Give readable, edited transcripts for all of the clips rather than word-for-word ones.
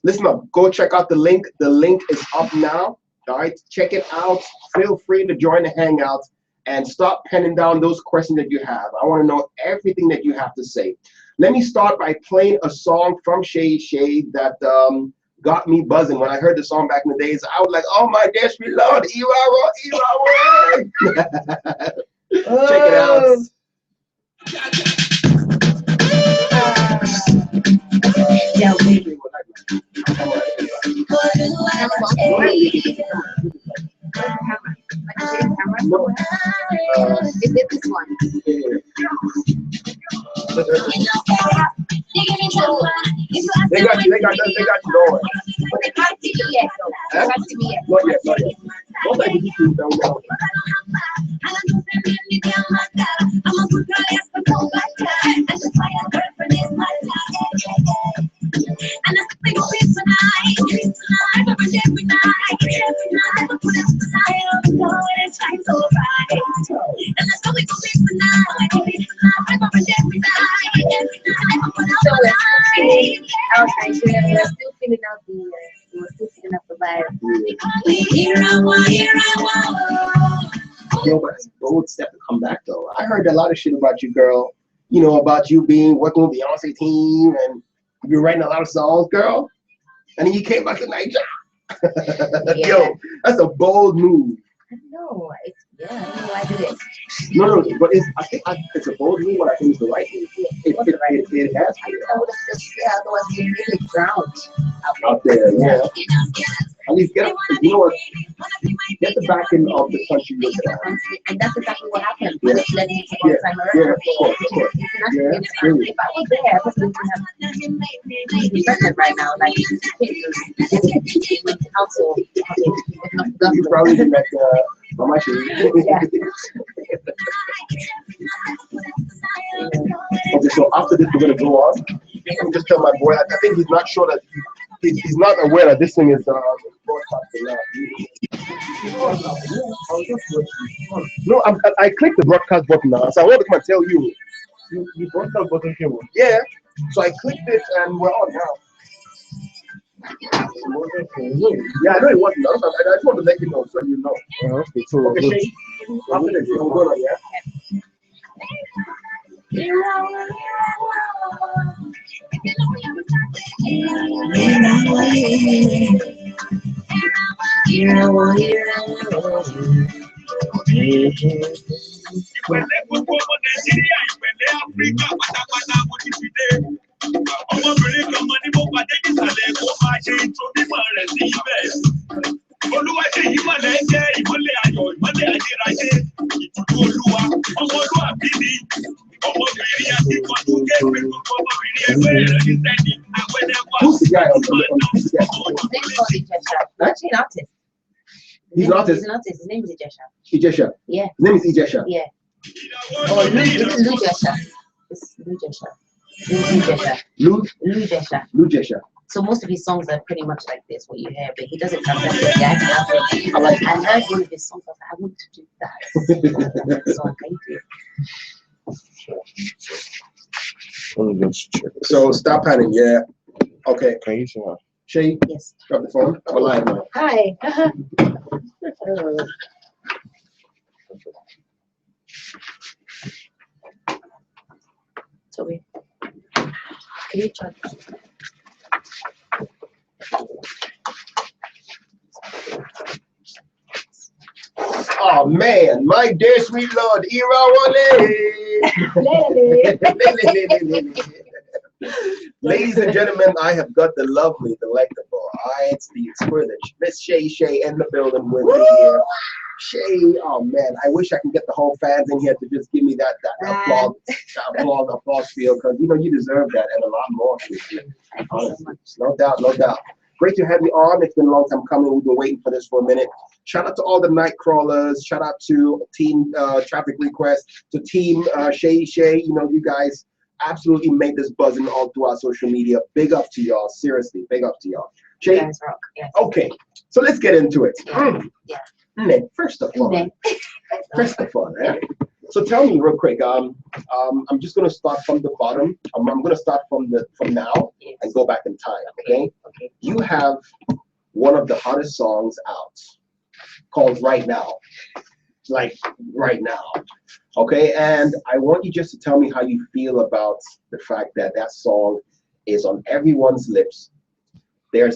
Listen up. Go check out the link. The link is up now. All right. Check it out. Feel free to join the Hangout and start penning down those questions that you have. I want to know everything that you have to say. Let me start by playing a song from Seyi Shay that got me buzzing. When I heard the song back in the days, I was like, oh my gosh, we love it. Check it out. Yeah, baby. Is it this one? They got you going. But they can't see me yet, though. They can't see me yet. Not yet. Don't let me do that now. Out Nigeria, we're still feeling out the vibe. Yo, but it's a bold step to come back though. I heard a lot of shit about you, girl. You know, about you working with the Beyonce team and you're writing a lot of songs, girl. And then you came back to Nigeria. Yeah. Yo, that's a bold move. I know. I don't know why I did it. No, but I think it's a bold move, but I think it's the right move. It has to. I would have just, otherwise you really drowned Out there, yeah. At least get up, you know what? Get the back end of the country you're at. And that's exactly what happened. Yeah. It led me to one-time Yeah, of course. Yeah, really. If I was there, I wouldn't have be pregnant right now. Like, with council, You probably been like, Mama Shay. Yeah. Okay, so after this, we're gonna go on. Let me just tell my boy. I think he's not sure that he's not aware that this thing is broadcasting now. No, I clicked the broadcast button now, so I want to come and tell you. You broadcast button here. Yeah. So I clicked it and we're on now. Yeah, I know it wasn't. I just want to let you know so you know. Okay, so Okay, Shay, after this, we're going on, yeah? Ọmọbìnrin kan mọ ní mo pàdé ìsàlẹ̀ kó máa ṣe ìtòbímọ rẹ̀ sí ibẹ̀. Olúwa ṣe ìmọ̀lẹ̀ jẹ́ ìmọ̀lẹ̀ ayọ̀ ìmọ̀lẹ̀ ayérayé ìtùtù Olúwa ọmọlúwàbí ni ọmọbìnrin àti ìkọ̀tù kéwì gbogbo ọmọbìnrin ẹgbẹ́ rẹ̀ ní sẹ́ni àwẹ̀dẹ́wà. Who's the guy on the Actually, an artist. He's an artist. He's an artist. His name is Ijesha. Ijesha. Yeah. His name is Ijesha. Yeah. Oh, Lujesha. It's Lujesha. Lujesha. Lujesha. So most of his songs are pretty much like this, what you hear, but he does it fantastic. Yeah, I like. I heard one of his songs. I was like, I want to do that. So thank you. let me just check. So stop panning, yeah. Okay. Can you see her? Shay, Yes. drop the phone. We're live now. Hi. Sorry. Can you try? Oh man, my dear sweet Lord, Ladies and gentlemen, I have got the lovely, delectable, it's the exquisite Miss Seyi Shay in the building with me here. Shay, oh man, I wish I can get the whole fans in here to just give me that applause feel, because you know you deserve that and a lot more. Honestly, no doubt, no doubt. Great to have you on. It's been a long time coming. We've been waiting for this for a minute. Shout out to all the night crawlers. Shout out to Team Traffic Request, to Team Seyi Shay. You know, you guys absolutely made this buzzing all through our social media. Big up to y'all. Seriously, big up to y'all. Shay. You guys rock. Yes. Okay, so let's get into it. Yeah. First of all, right? So tell me real quick. I'm just gonna start from the bottom. I'm gonna start from now and go back in time. Okay. Okay. You have one of the hottest songs out called Right Now. Like right now. Okay, and I want you just to tell me how you feel about the fact that that song is on everyone's lips.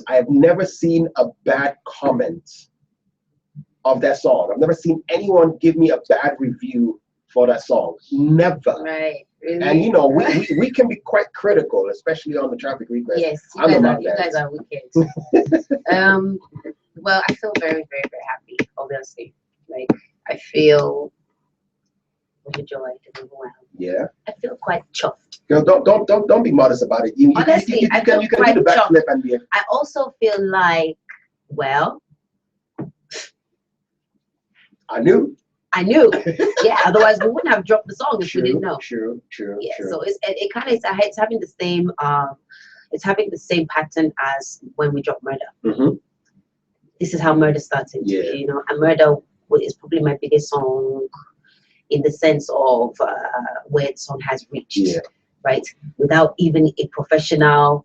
I've never seen a bad comment of that song. I've never seen anyone give me a bad review for that song. Never. Right. Really? And you know, we can be quite critical, especially on the traffic request. Yes, you guys are wicked. Well, I feel very, very, very happy, obviously. Like, I feel overjoyed and overwhelmed. Yeah. I feel quite chuffed. Girl, don't be modest about it. Honestly, I feel you can quite do the backflip chuffed. and be. I also feel like, well, I knew. Yeah, otherwise we wouldn't have dropped the song if we didn't know. True. Yeah, so it kind of it's having the same pattern as when we dropped Murder. Mm-hmm. This is how Murder started. Yeah. You know, and Murder is probably my biggest song in the sense of where the song has reached. Yeah. Right, without even a professional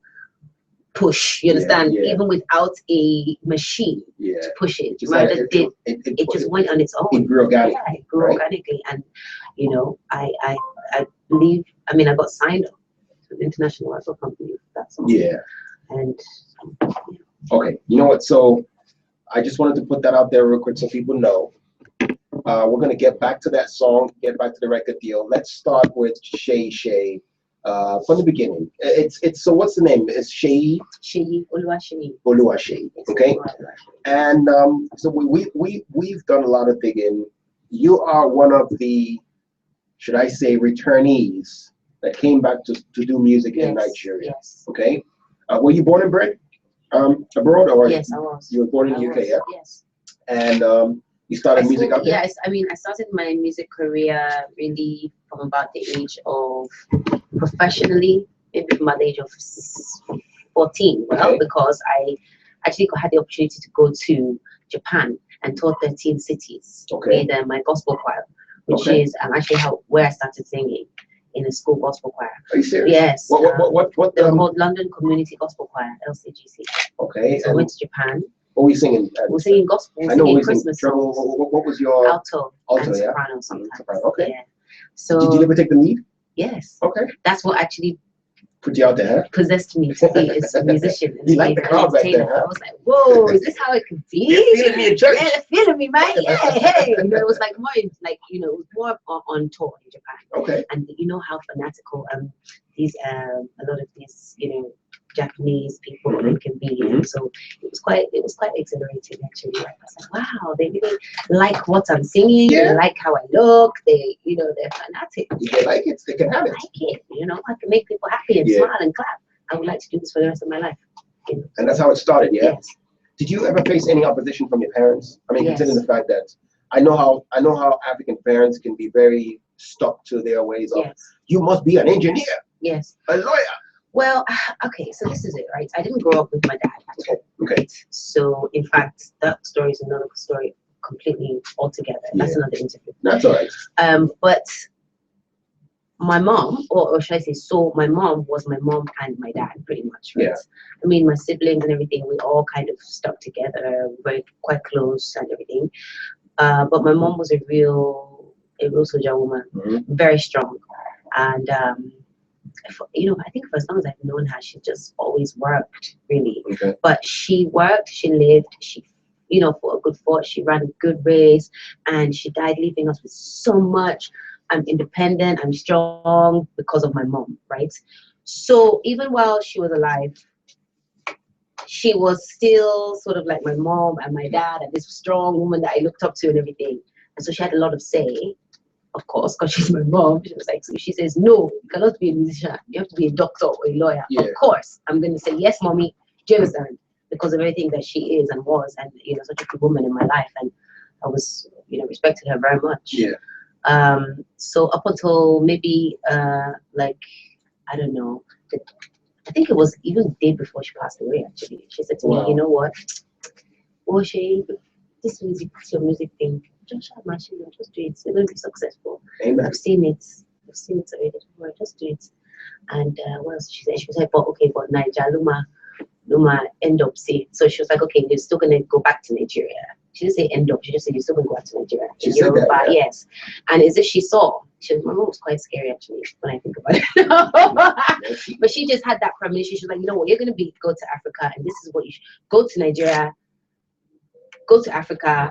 push, you understand? Yeah. Even without a machine to push it. Murder it just went on its own. It grew organically. Yeah, it grew organically. And you know, I believe, I mean, I got signed up to an international record company for that song. Yeah. And okay, you know what? So I just wanted to put that out there real quick so people know. We're gonna get back to that song, get back to the record deal. Let's start with Seyi Shay. From the beginning, it's so what's the name? It's Seyi Shay. Okay, and so we've done a lot of digging. You are one of the, should I say, returnees that came back to do music in Nigeria. Yes. Okay, were you born and bred abroad, or yes, I was. You were born in the UK, yeah? Yes. And you started music out there? Yes, I mean, I started my music career really from about the age of professionally, maybe from about the age of 14. Well, because I actually had the opportunity to go to Japan and tour 13 cities with my gospel choir, which is actually where I started singing in a school gospel choir. Are you serious? Yes. What they're called London Community Gospel Choir, LCGC. Okay. So I went to Japan. What were you singing? We're singing gospel. I know singing Christmas songs. What was your alto and soprano sometimes? Soprano. Okay. Yeah. So did you ever take the lead? Yes. Okay. That's what actually put you out there. Possessed me to be a musician. You like the crowd back there, huh? I was like, whoa, is this how it could be? You're feeling me in church. Yeah, feeling me, man. Yeah, hey. You know, it was like more like, you know, it was more on tour in Japan. Okay. And you know how fanatical these a lot of these, you know, Japanese people can be. And so it was quite exhilarating actually. Like, I was like, wow, they really like what I'm singing. Yeah. They like how I look. They, you know, they're fanatic. If they like it, they can have it. I like it. You know, I can make people happy and smile and clap. I would like to do this for the rest of my life. You know? And that's how it started, yeah? Yes. Did you ever face any opposition from your parents? I mean, considering the fact that I know how African parents can be very stuck to their ways of you must be an engineer. Yes. A lawyer. Well, okay, so this is it, right? I didn't grow up with my dad at all. Okay. So, in fact, that story is another story completely altogether. That's another interview. That's all right. But my mom, or should I say, so my mom was my mom and my dad, pretty much, right? Yeah. I mean, my siblings and everything, we all kind of stuck together, very quite close and everything. But my mom was a real soldier woman, very strong, and you know, I think for as long as I've known her, she just always worked, really. Okay. But she worked, she lived, she, you know, for a good fought, she ran a good race, and she died leaving us with so much. I'm independent, I'm strong because of my mom, right? So even while she was alive, she was still sort of like my mom and my dad and this strong woman that I looked up to and everything. And so she had a lot of say. Of course, because she's my mom. She was like, so she says, no, you cannot be a musician. You have to be a doctor or a lawyer. Yeah. Of course, I'm going to say, yes, mommy, do you understand? Because of everything that she is and was, and, you know, such a good woman in my life. And I was, you know, respected her very much. Yeah. So up until maybe, like, I don't know, I think it was even the day before she passed away, actually. She said to me, you know what? Oh, this music, your music thing, just have machine, just do it. You're going to be successful. Amen. I've seen it already. Just do it. And what else she said? She said, but okay, but Nijaluma, Numa end up say. So she was like, okay, you're still gonna go back to Nigeria. She didn't say end up. She just said you're still gonna go back to Nigeria. She said that, yeah. Yes. And as if she saw. My mom was quite scary actually when I think about it. But she just had that premonition. She was like, you know what, you're gonna go to Africa, and this is what you should go to Nigeria, go to Africa.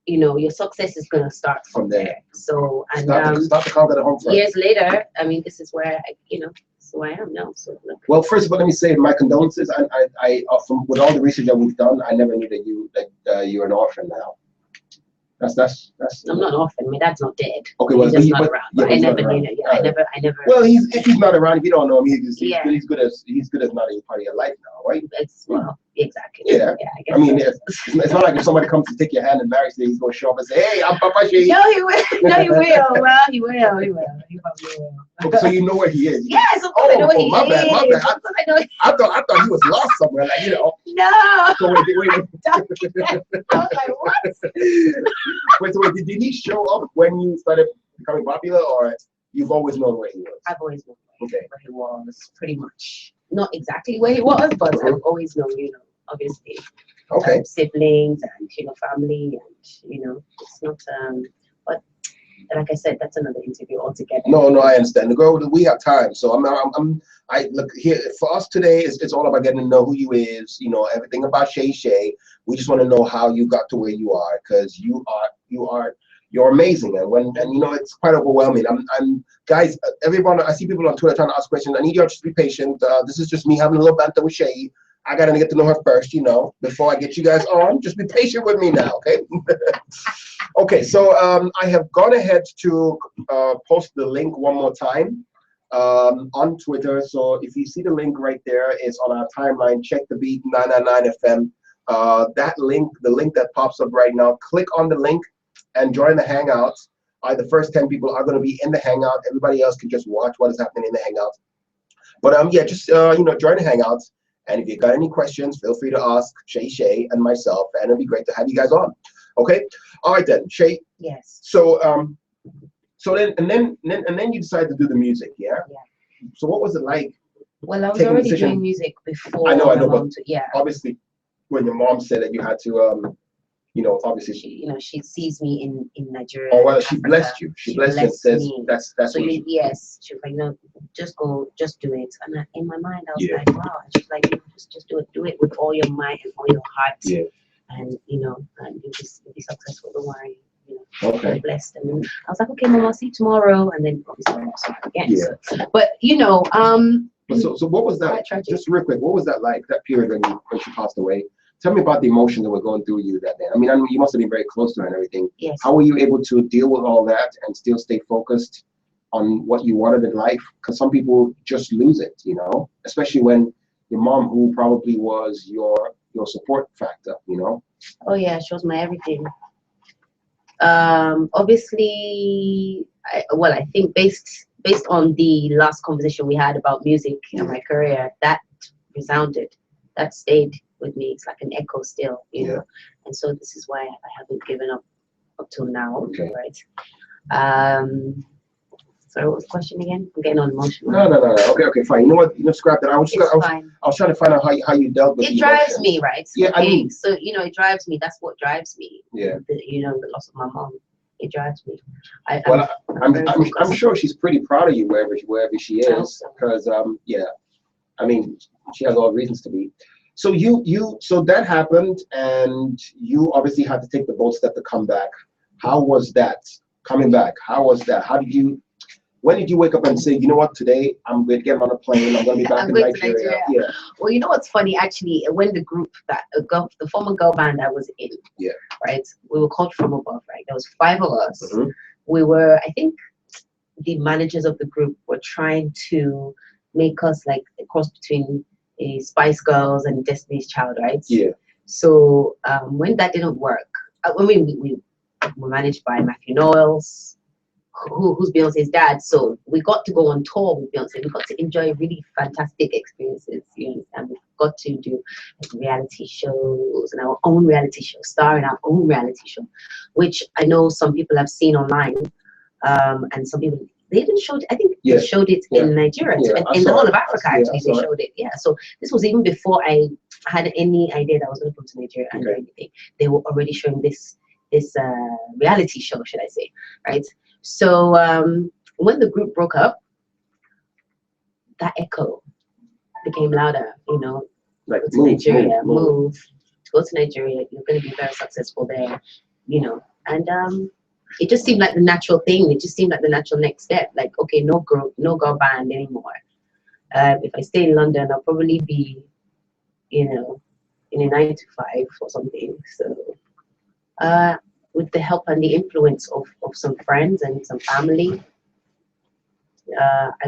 You know, your success is gonna start from there. So and start the conquer the home first. Years later, I mean, this is where this is where I am now. So look. Well, first of all, let me say my condolences. I from with all the research that we've done, I never knew that you're an orphan now. That's. I'm not an orphan. My dad's not dead. Okay, well, he's just not around. Yeah, I never knew that. Yeah, I never. Well, if he's not around, if you don't know him, he's good as not a part of your life now, right? Exactly. Yeah. I guess. I mean, it's not like if somebody comes to take your hand in marriage, he's going to show up and say, "Hey, I'm Papa Shay." No, he will. No, he will. Well, he will. He probably will. Okay, so you know where he is. Yes, of course I know where he is. My bad. I thought he was lost somewhere, like No. So wait. I was like, what? Wait, did he show up when you started becoming popular, or you've always known where he was? I've always known where he was, pretty much. Not exactly where he was, but I've always known, obviously. Okay. Siblings and, family and, it's not, but like I said, that's another interview altogether. No, I understand. We have time, so I look here for us today. It's all about getting to know who you is, everything about Seyi Shay. We just want to know how you got to where you are, because you're amazing, and it's quite overwhelming. Guys, everyone, I see people on Twitter trying to ask questions. I need you all to be patient. This is just me having a little banter with Shay. I gotta get to know her first, before I get you guys on. Just be patient with me now, okay? Okay, so I have gone ahead to post the link one more time on Twitter. So if you see the link right there, it's on our timeline. Check the beat 999 FM. That link, the link that pops up right now, click on the link and join the Hangout. The first 10 people are going to be in the Hangout. Everybody else can just watch what is happening in the Hangout. But yeah, just join the Hangout. And if you got any questions, feel free to ask Seyi Shay and myself, and it'd be great to have you guys on. Okay, all right then, Shay. Yes. So then you decided to do the music, yeah? Yeah. So what was it like? Well, I was already doing music before. I know, but yeah. Obviously, when your mom said that you had to, obviously she sees me in Nigeria. Oh well, she blessed you. She blessed you and says me. That's so what yes, she was like, just go, just do it. And in my mind, I was like, wow. And she's like, just do it with all your might and all your heart. Yeah. And and you'll be successful. Don't worry. Okay. You're blessed. And then I was like, okay, Mom, I'll see you tomorrow. And then obviously I saw her again. Yeah. So, but So what was that? Just real quick, what was that like? That period when she passed away? Tell me about the emotion that were going through you that day. I mean, you must have been very close to her and everything. Yes. How were you able to deal with all that and still stay focused on what you wanted in life? Because some people just lose it, especially when your mom, who probably was your support factor, Oh yeah, she was my everything. Obviously, I think based on the last conversation we had about music and my career, that resounded, that stayed with me. It's like an echo still, know. And so this is why I haven't given up till now. Okay. Right. Sorry, what was the question again? I'm getting all emotional. No. Okay, fine. You know what? Scrap that. I was trying to find out how you dealt with it. Drives me, right? Yeah, okay. I mean, so it drives me. That's what drives me. Yeah. The loss of my mom. It drives me. I'm sure she's pretty proud of you wherever she is, because I mean, she has all reasons to be. So so that happened, and you obviously had to take the bold step to come back. How was that coming back? How was that? When did you wake up and say, you know what, today I'm going to get on a plane, I'm going to be back in Nigeria? Yeah. Well, you know what's funny, actually, when the group the former girl band I was in, right, we were called From Above, right? There was 5 of us. Mm-hmm. We were, I think, the managers of the group were trying to make us like a cross between a Spice Girls and Destiny's Child, right? Yeah. So when that didn't work, we were managed by Matthew Knowles, who's Beyonce's dad. So we got to go on tour with Beyonce. We got to enjoy really fantastic experiences, and we got to do reality shows and our own reality show, star in our own reality show, which I know some people have seen online, and some people they even showed. I think Yeah. they showed it in Nigeria, Yeah, I in the saw whole it. of Africa. Yeah, I Actually, they saw it. showed it. Yeah. So this was even before I had any idea that I was going to come to Nigeria and do Okay. anything. They were already showing this reality show, should I say, right? So when the group broke up, that echo became louder. You know, Like go to Nigeria, move. Go to Nigeria. You're going to be very successful there. You know, and it just seemed like the natural thing. It just seemed like the natural next step. Like, okay, no girl band anymore. If I stay in London, I'll probably be, you know, in a 9 to 5 or something. So, with the help and the influence of some friends and some family, I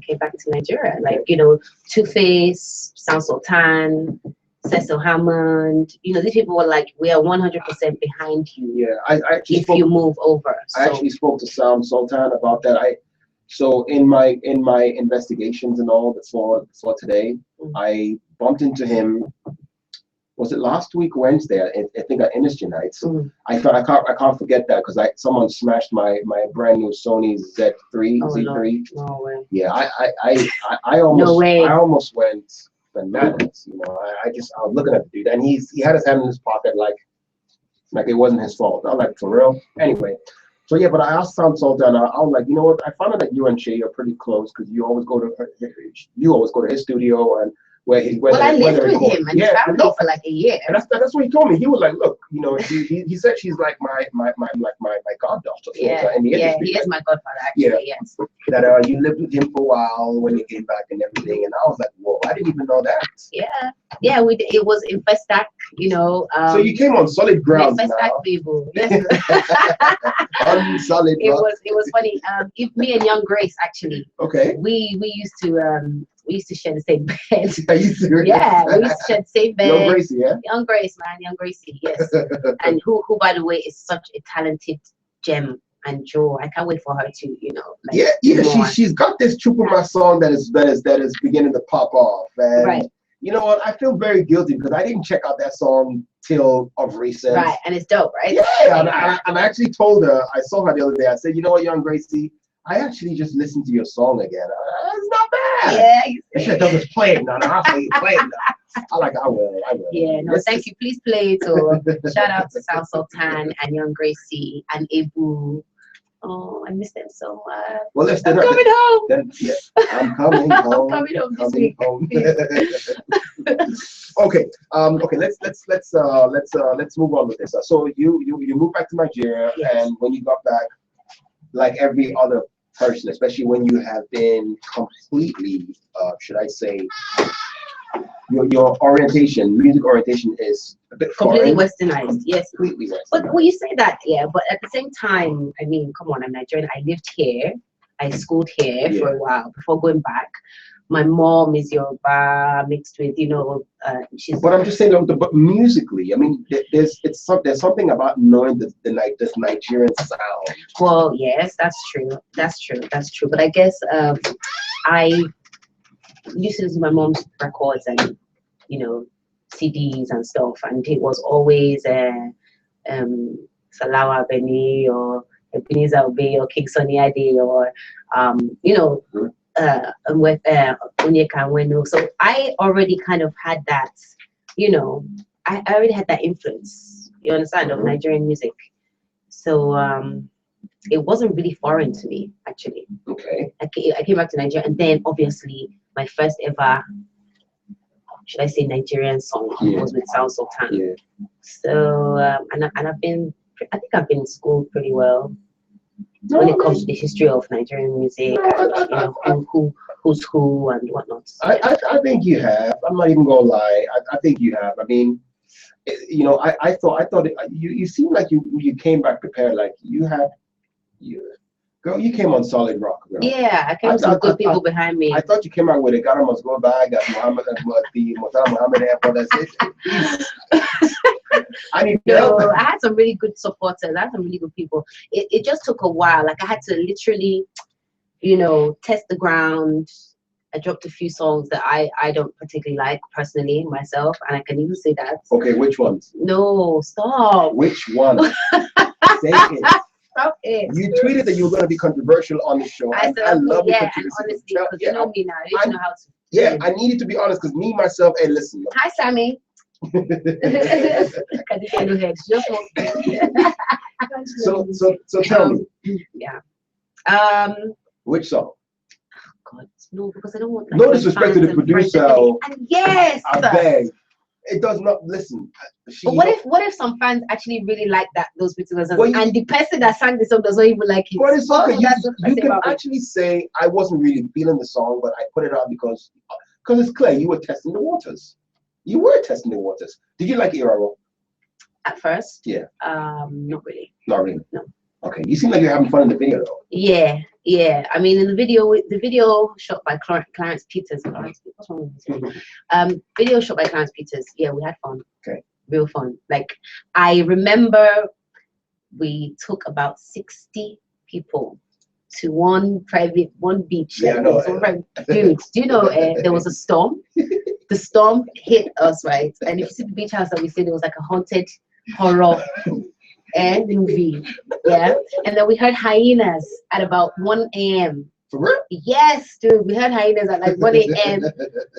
came back to Nigeria. Like, you know, Two-Face, Sound Sultan, Cecil Hammond, you know, these people were like, we are 100% behind you. Yeah, I actually if you move over. I So, actually spoke to Sound Sultan about that. So in my investigations and all for today, I bumped into him. Was it last week Wednesday? I think at Industry Nights. I can't forget that because someone smashed my brand new Sony Z3 Z3. no way. Yeah, I almost went bananas. You know, I was looking at the dude and he had his hand in his pocket like it wasn't his fault. I'm like, for real? Anyway. So yeah, but I asked Sound Sultan, I was like, you know what? I found out that you and Shay are pretty close because you always go to his studio and where he Well, I lived with him and his family for like a year. And that's what he told me. He was like, look, you know, he said she's like my goddaughter. Yeah, in the industry. he is my godfather actually. Yes. That you lived with him for a while when you came back and everything, and I was like, whoa, I didn't even know that. Yeah, it was in Festac, you know. So you came on solid ground Festac now. people. On solid ground. It was funny. Me and Young Grace actually. Okay. We used to share the same bed. Are you serious? Yeah, we used to share the same bed. Young Gracie, yeah? Young Grace, man, Young Gracie, yes. And who by the way is such a talented gem and jewel. I can't wait for her to, you know. Like, She's got this Chupama song that is beginning to pop off. And right. You know what? I feel very guilty because I didn't check out that song till of recent. Right, and it's dope, right? Yeah, and I actually told her, I saw her the other day, I said, you know what, Young Gracie, I actually just listened to your song again. It's not bad. Yeah. I said, Douglas, play it now. I'll play it now. I will. Yeah, no, thank you. Please play it. Or shout out to Sound Sultan and Young Gracie and Ebu. Oh, I miss them so much. Well, I'm coming home. I'm coming home. I'm coming home this week. Okay. Let's move on with this. So you moved back to Nigeria, and when you got back, like every other person, especially when you have been completely, should I say, your orientation, music orientation is a bit completely foreign. westernized. Yes, Completely westernized. But well, you say that, yeah. But at the same time, I mean, come on, I'm Nigerian. I lived here. I schooled here for a while before going back. My mom is Yoruba mixed with, you know, she's. But I'm just saying, but musically, I mean, there's something about knowing this Nigerian sound. Well, yes, that's true. But I guess I used to listen to my mom's records and, you know, CDs and stuff, and it was always Salawa Beni or Ebenezer Obey or King Sunny Ade or you know. With Onyeka Nwenu. So I already kind of had that, you know, I already had that influence, you understand, of Nigerian music. So it wasn't really foreign to me, actually. Okay. I came back to Nigeria, and then obviously my first ever, should I say, Nigerian song was with Sound Sultan. Yeah. So and I've been in school pretty well. When it comes to the history of Nigerian music, and, you know, who's who and whatnot. I think you have. I'm not even gonna lie. I think you have. I mean, you know, I thought you seem like you came back prepared. Like girl, you came on solid rock, girl. Yeah, I came with some good people behind me. I thought you came out with a Ghana must go back, got Muhammad Airport. I need help. I had some really good supporters. I had some really good people. It just took a while. Like I had to literally, you know, test the ground. I dropped a few songs that I don't particularly like personally myself, and I can even say that. Okay, which ones? No, stop. Which one? Say it. Stop it. You tweeted that you were going to be controversial on the show. I and said, I love your yeah, and controversy. honestly, because you know me now, you know how to. Yeah, I needed to be honest because me, myself, hey, listen. Hi, Sammy. so tell me. Yeah. Which song? God, no, because I don't want. No disrespect to the producer. And yes. I beg. It does not listen. But what if some fans actually really like those particular songs, well, and the person that sang the song doesn't even like it? But it's okay. You can about actually say I wasn't really feeling the song, but I put it out because it's clear you were testing the waters. You were testing the waters. Did you like Iraro? At first? Yeah. Not really. Not really. No. Okay. You seem like you're having fun in the video though. Yeah. I mean, in the video shot by Clarence Peters. What's wrong with this? Video shot by Clarence Peters. Yeah, we had fun. Okay. Real fun. Like, I remember we took about 60 people to one beach. Yeah, I know. Dude, do you know there was a storm? The storm hit us, right? And if you see the beach house that we stayed, it was like a haunted horror movie. Yeah. And then we heard hyenas at about 1 a.m. For real? Yes, dude. We heard hyenas at like 1 a.m.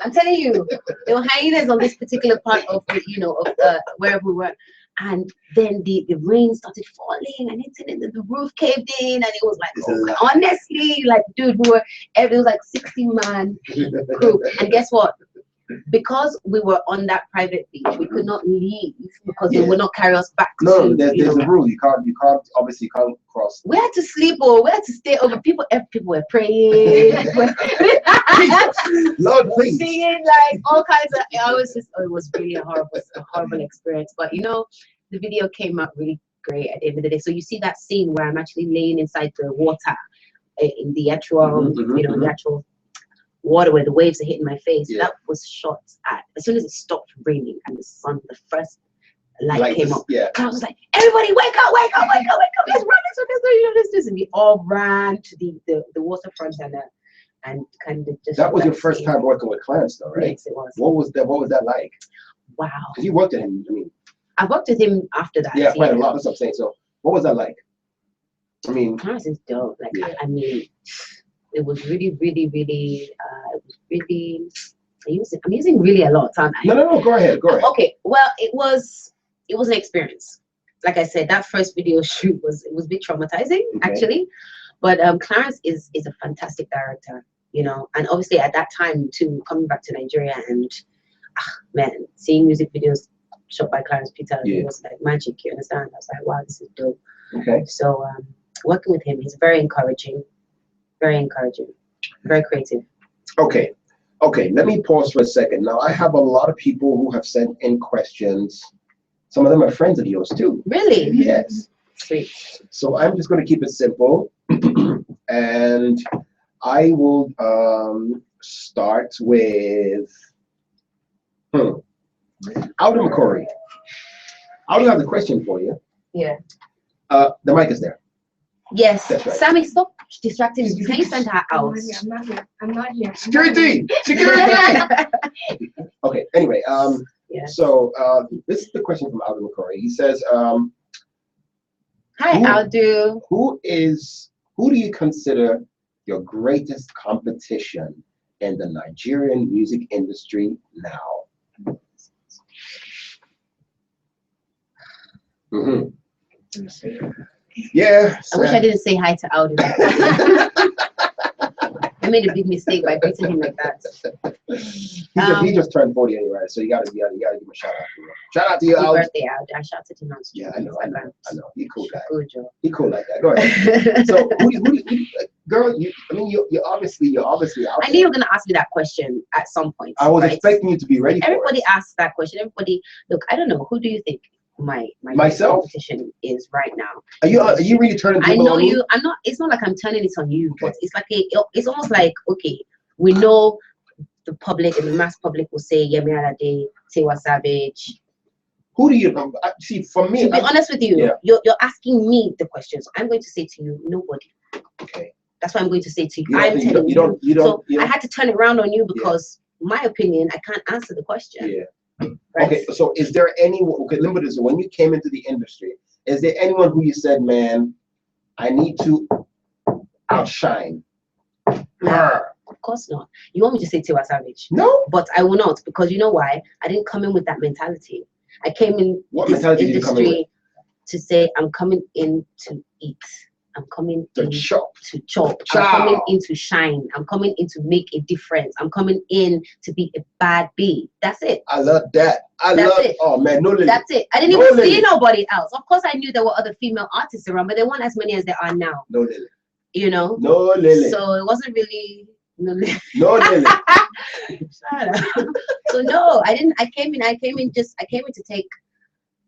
I'm telling you, there were hyenas on this particular part of wherever we were. And then the rain started falling and the roof caved in, and it was like, honestly, like, dude, it was like 60-man crew. And guess what? Because we were on that private beach, we could not leave because they would not carry us back. No, there's a rule. You can't cross. We had to sleep, or we had to stay over. People were praying. Lord, please. Singing, like all kinds of. It was really a horrible experience. But the video came out really great at the end of the day. So you see that scene where I'm actually laying inside the water in the actual, the actual water where the waves are hitting my face. That was shot at as soon as it stopped raining and the first light came up. Yeah. And I was like, everybody wake up, let's run, let's do this. And we all ran to the waterfront and kind of just. That was your first time working with Clarence though, right? Yes, it was. What was that like? Wow. Because you worked with him, I worked with him after that. Yeah, quite a lot. That's what I'm saying. So what was that like? Clarence is dope. Like, it was really, really, really, I'm using really a lot, aren't I? No, go ahead. Okay, well, it was an experience. Like I said, that first video shoot was a bit traumatizing, actually. But Clarence is a fantastic director, and obviously at that time too, coming back to Nigeria and man, seeing music videos shot by Clarence Peters, it was like magic, you understand? I was like, wow, this is dope. Okay. So working with him, he's very encouraging, very creative. Okay, let me pause for a second. Now, I have a lot of people who have sent in questions. Some of them are friends of yours too. Really? Yes. Sweet. So I'm just going to keep it simple. And I will start with Alden McCory. I do have the question for you. Yeah. The mic is there. Yes. That's right. Sammy, stop distracting me. Can you send her out? I'm not here. Security! Okay, anyway, so this is the question from Alden McCory. He says, hi, Aldo. Who do you consider your greatest competition in the Nigerian music industry now? Yeah. I wish I didn't say hi to Aldo. I made a big mistake by greeting him like that. He just turned 40 anyway, so you gotta give him a shout out. Shout out to you, Happy Aldo. birthday, Aldo. I shouted him out. Yeah, I know. He cool guy. Good job. He cool like that. Go ahead. So, girl, you're obviously out I knew you were gonna ask me that question at some point. I was expecting you to be ready. Everybody asks that question. Everybody, look. I don't know. Who do you think my myself competition is right now? Are you really turning? I know you. I'm not. It's not like I'm turning it on you, but it's like it's almost like, okay, we know the public and the mass public will say Yemi Alade, Tiwa Savage. Who do you see? For me, to be honest with you, you're asking me the question, so I'm going to say to you, nobody. Okay. That's what I'm going to say to you. You don't. I had to turn it around on you because my opinion, I can't answer the question. Yeah. Right? Okay. So is there anyone? Okay, remember this. When you came into the industry, is there anyone who you said, man, I need to outshine No, her. of course not. You want me to say Tiwa Savage? No. But I will not, because you know why? I didn't come in with that mentality. I came in What this mentality did you come in with? industry to say I'm coming in to eat. I'm coming To in chop. to chop. Chow. I'm coming in to shine. I'm coming in to make a difference. I'm coming in to be a bad bee. That's it. I love that. That's it. Oh man, no Lily. That's it. I didn't No even see Lily. nobody else. Of course, I knew there were other female artists around, but there weren't as many as there are now. No Lily. You know. No Lily. So it wasn't really no Lily. No Lily. Shut up. So no, I didn't. I came in to take,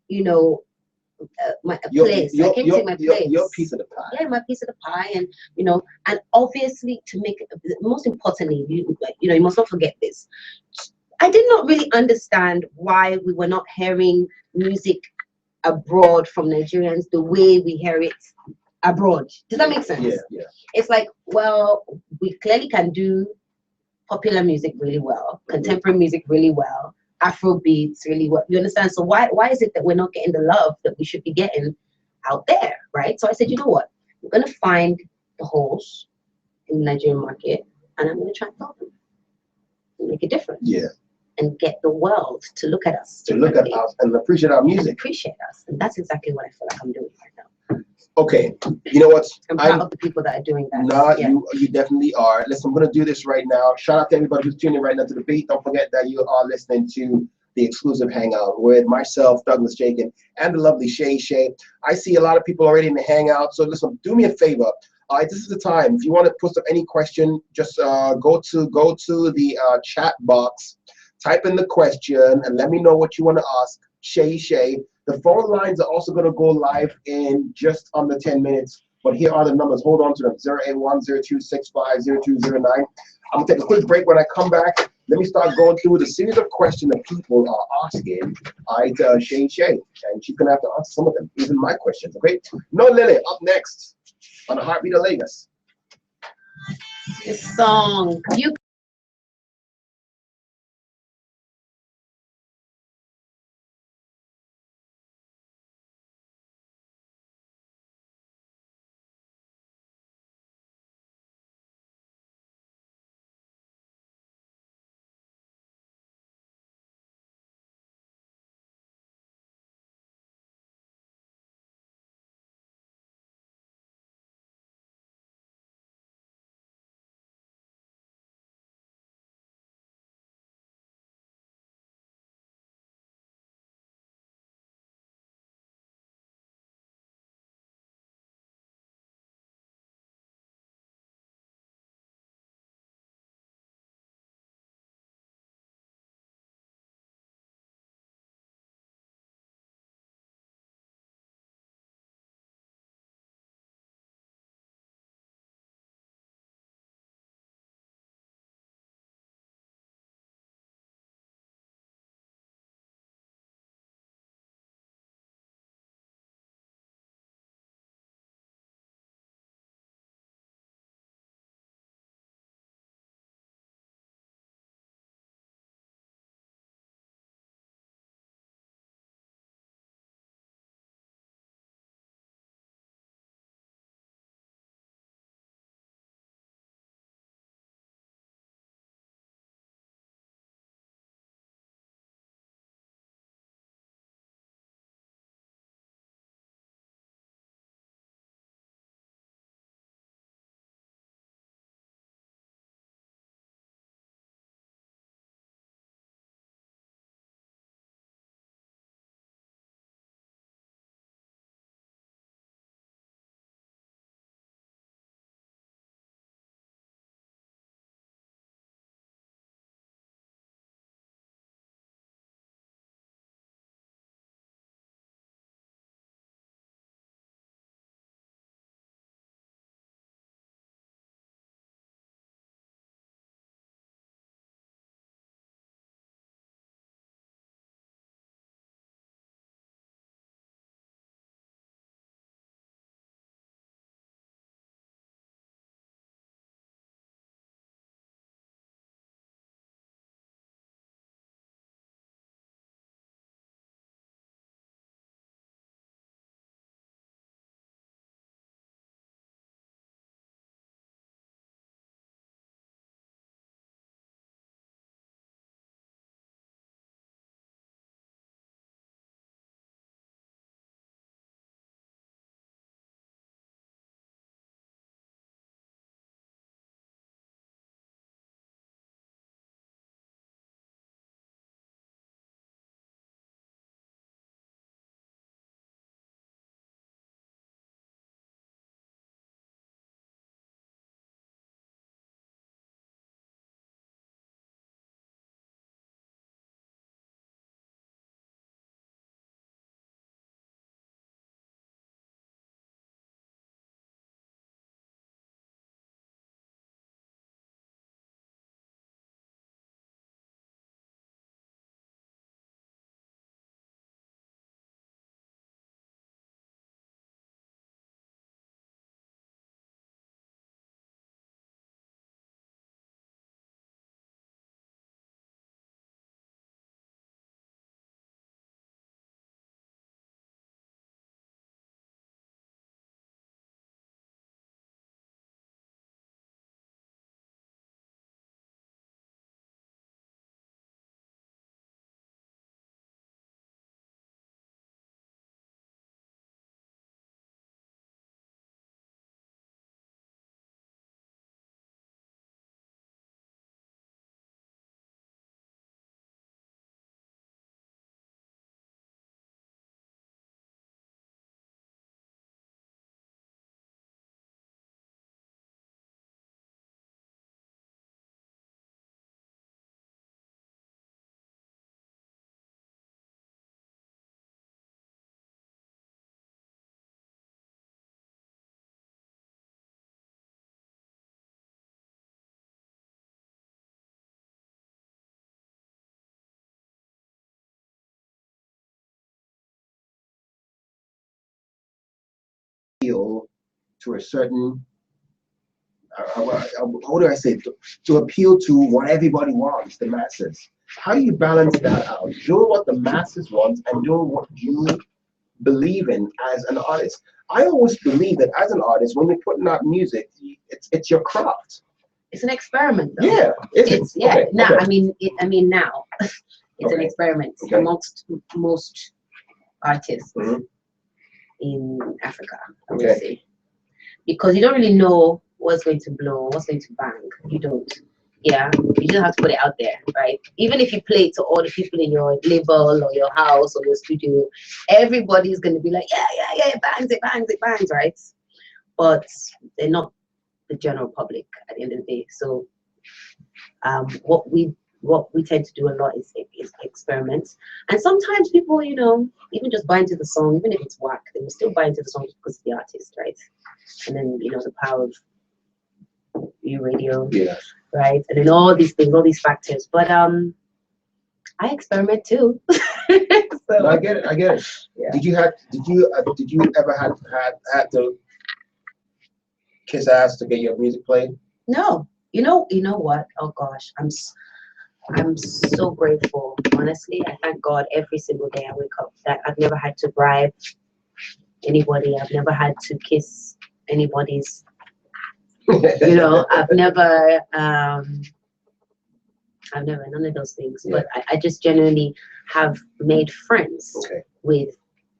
you know, my place. I came to take my place. Your piece of the pie. Yeah, my piece of the pie, and you know, and obviously to make most importantly, you know, you must not forget this. I did not really understand why we were not hearing music abroad from Nigerians the way we hear it abroad. Does that make sense? Yeah, yeah. It's like, well, we clearly can do popular music really well, contemporary music really well, Afro beats really well. You understand? So why is it that we're not getting the love that we should be getting out there, right? So I said, you know what? I'm gonna find the holes in the Nigerian market, and I'm gonna try and help them and make a difference. Yeah. And get the world to look at us. To look at us and appreciate our and music. appreciate us. And that's exactly what I feel like I'm doing right now. Okay. You know what? I'm proud of the people that are doing that. No, Yeah. you definitely are. Listen, I'm gonna do this right now. Shout out to everybody who's tuning right now to the beat. Don't forget that you are listening to the exclusive Hangout with myself, Douglas Jekan, and the lovely Seyi Shay. I see a lot of people already in the Hangout. So listen, do me a favor. This is the time. If you want to post up any question, just go to the chat box, type in the question, and let me know what you want to ask Seyi Shay. The phone lines are also going to go live in just under 10 minutes. But here are the numbers. Hold on to them. 081-0265-0209. I'm going to take a quick break. When I come back, let me start going through the series of questions that people are asking Seyi Shay. And she's going to have to answer some of them, even my questions. Okay? No Lily, up next on the Heartbeat of Lagos. This song, you appeal to a certain, how do I say, to appeal to what everybody wants, the masses. How do you balance that out? Doing what the masses want and doing what you believe in as an artist. I always believe that as an artist, when you're putting out music, it's your craft. It's an experiment, though. Yeah, it's yeah. Okay, now, okay. I mean, now it's an experiment amongst most artists in Africa, I would say, because you don't really know what's going to blow, what's going to bang. You don't. Yeah, you just have to put it out there, right? Even if you play it to all the people in your label or your house or your studio, everybody's going to be like, yeah, it bangs, right? But they're not the general public at the end of the day. So what we tend to do a lot is experiments. And sometimes people, you know, even just buy into the song, even if it's whack, they will still buy into the song because of the artist, right? And then, you know, the power of radio, right? And then all these things, all these factors. But I experiment too. So, no, I get it. Yeah. Did you ever had to kiss ass to get your music played? No. You know what? Oh gosh, I'm so grateful. Honestly, I thank God every single day I wake up that I've never had to bribe anybody. I've never had to kiss anybody's. You know, I've never none of those things. Yeah. But I just genuinely have made friends with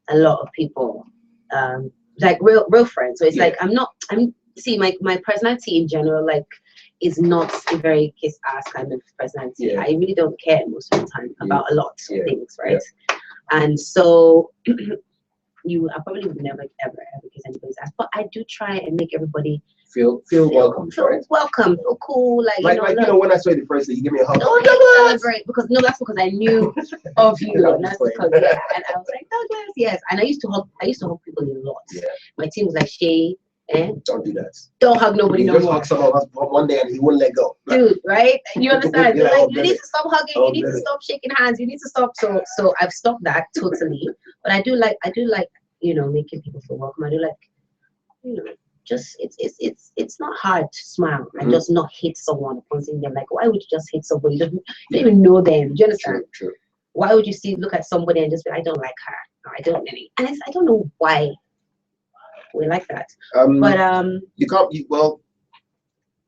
a lot of people, like real friends. So it's like my personality in general, like, is not a very kiss ass kind of personality. Yeah. I really don't care most of the time about a lot of things, right? Yeah. And so I probably would never ever kiss anybody's ass, but I do try and make everybody feel welcome, right? Welcome, feel cool, like you know, when I saw you the first day, you give me a hug. Oh, celebrate, because that's because I knew of you, and that's because and I was like, Douglas, yes, and I used to hug people a lot. Yeah. My team was like, Shay, don't do that. Don't hug nobody no more. Just hug someone else one day and he wouldn't let go. Dude, right? You understand? Like, you need to stop hugging. You need to stop shaking hands. You need to stop. So I've stopped that totally. But I do like, you know, making people feel welcome. I do like, you know, just it's not hard to smile and just not hit someone upon seeing them. Like, why would you just hit somebody? You don't even know them. Do you understand? True. Why would you look at somebody and just be, I don't like her. No, I don't really. And I don't know why we like that. You can't. Well,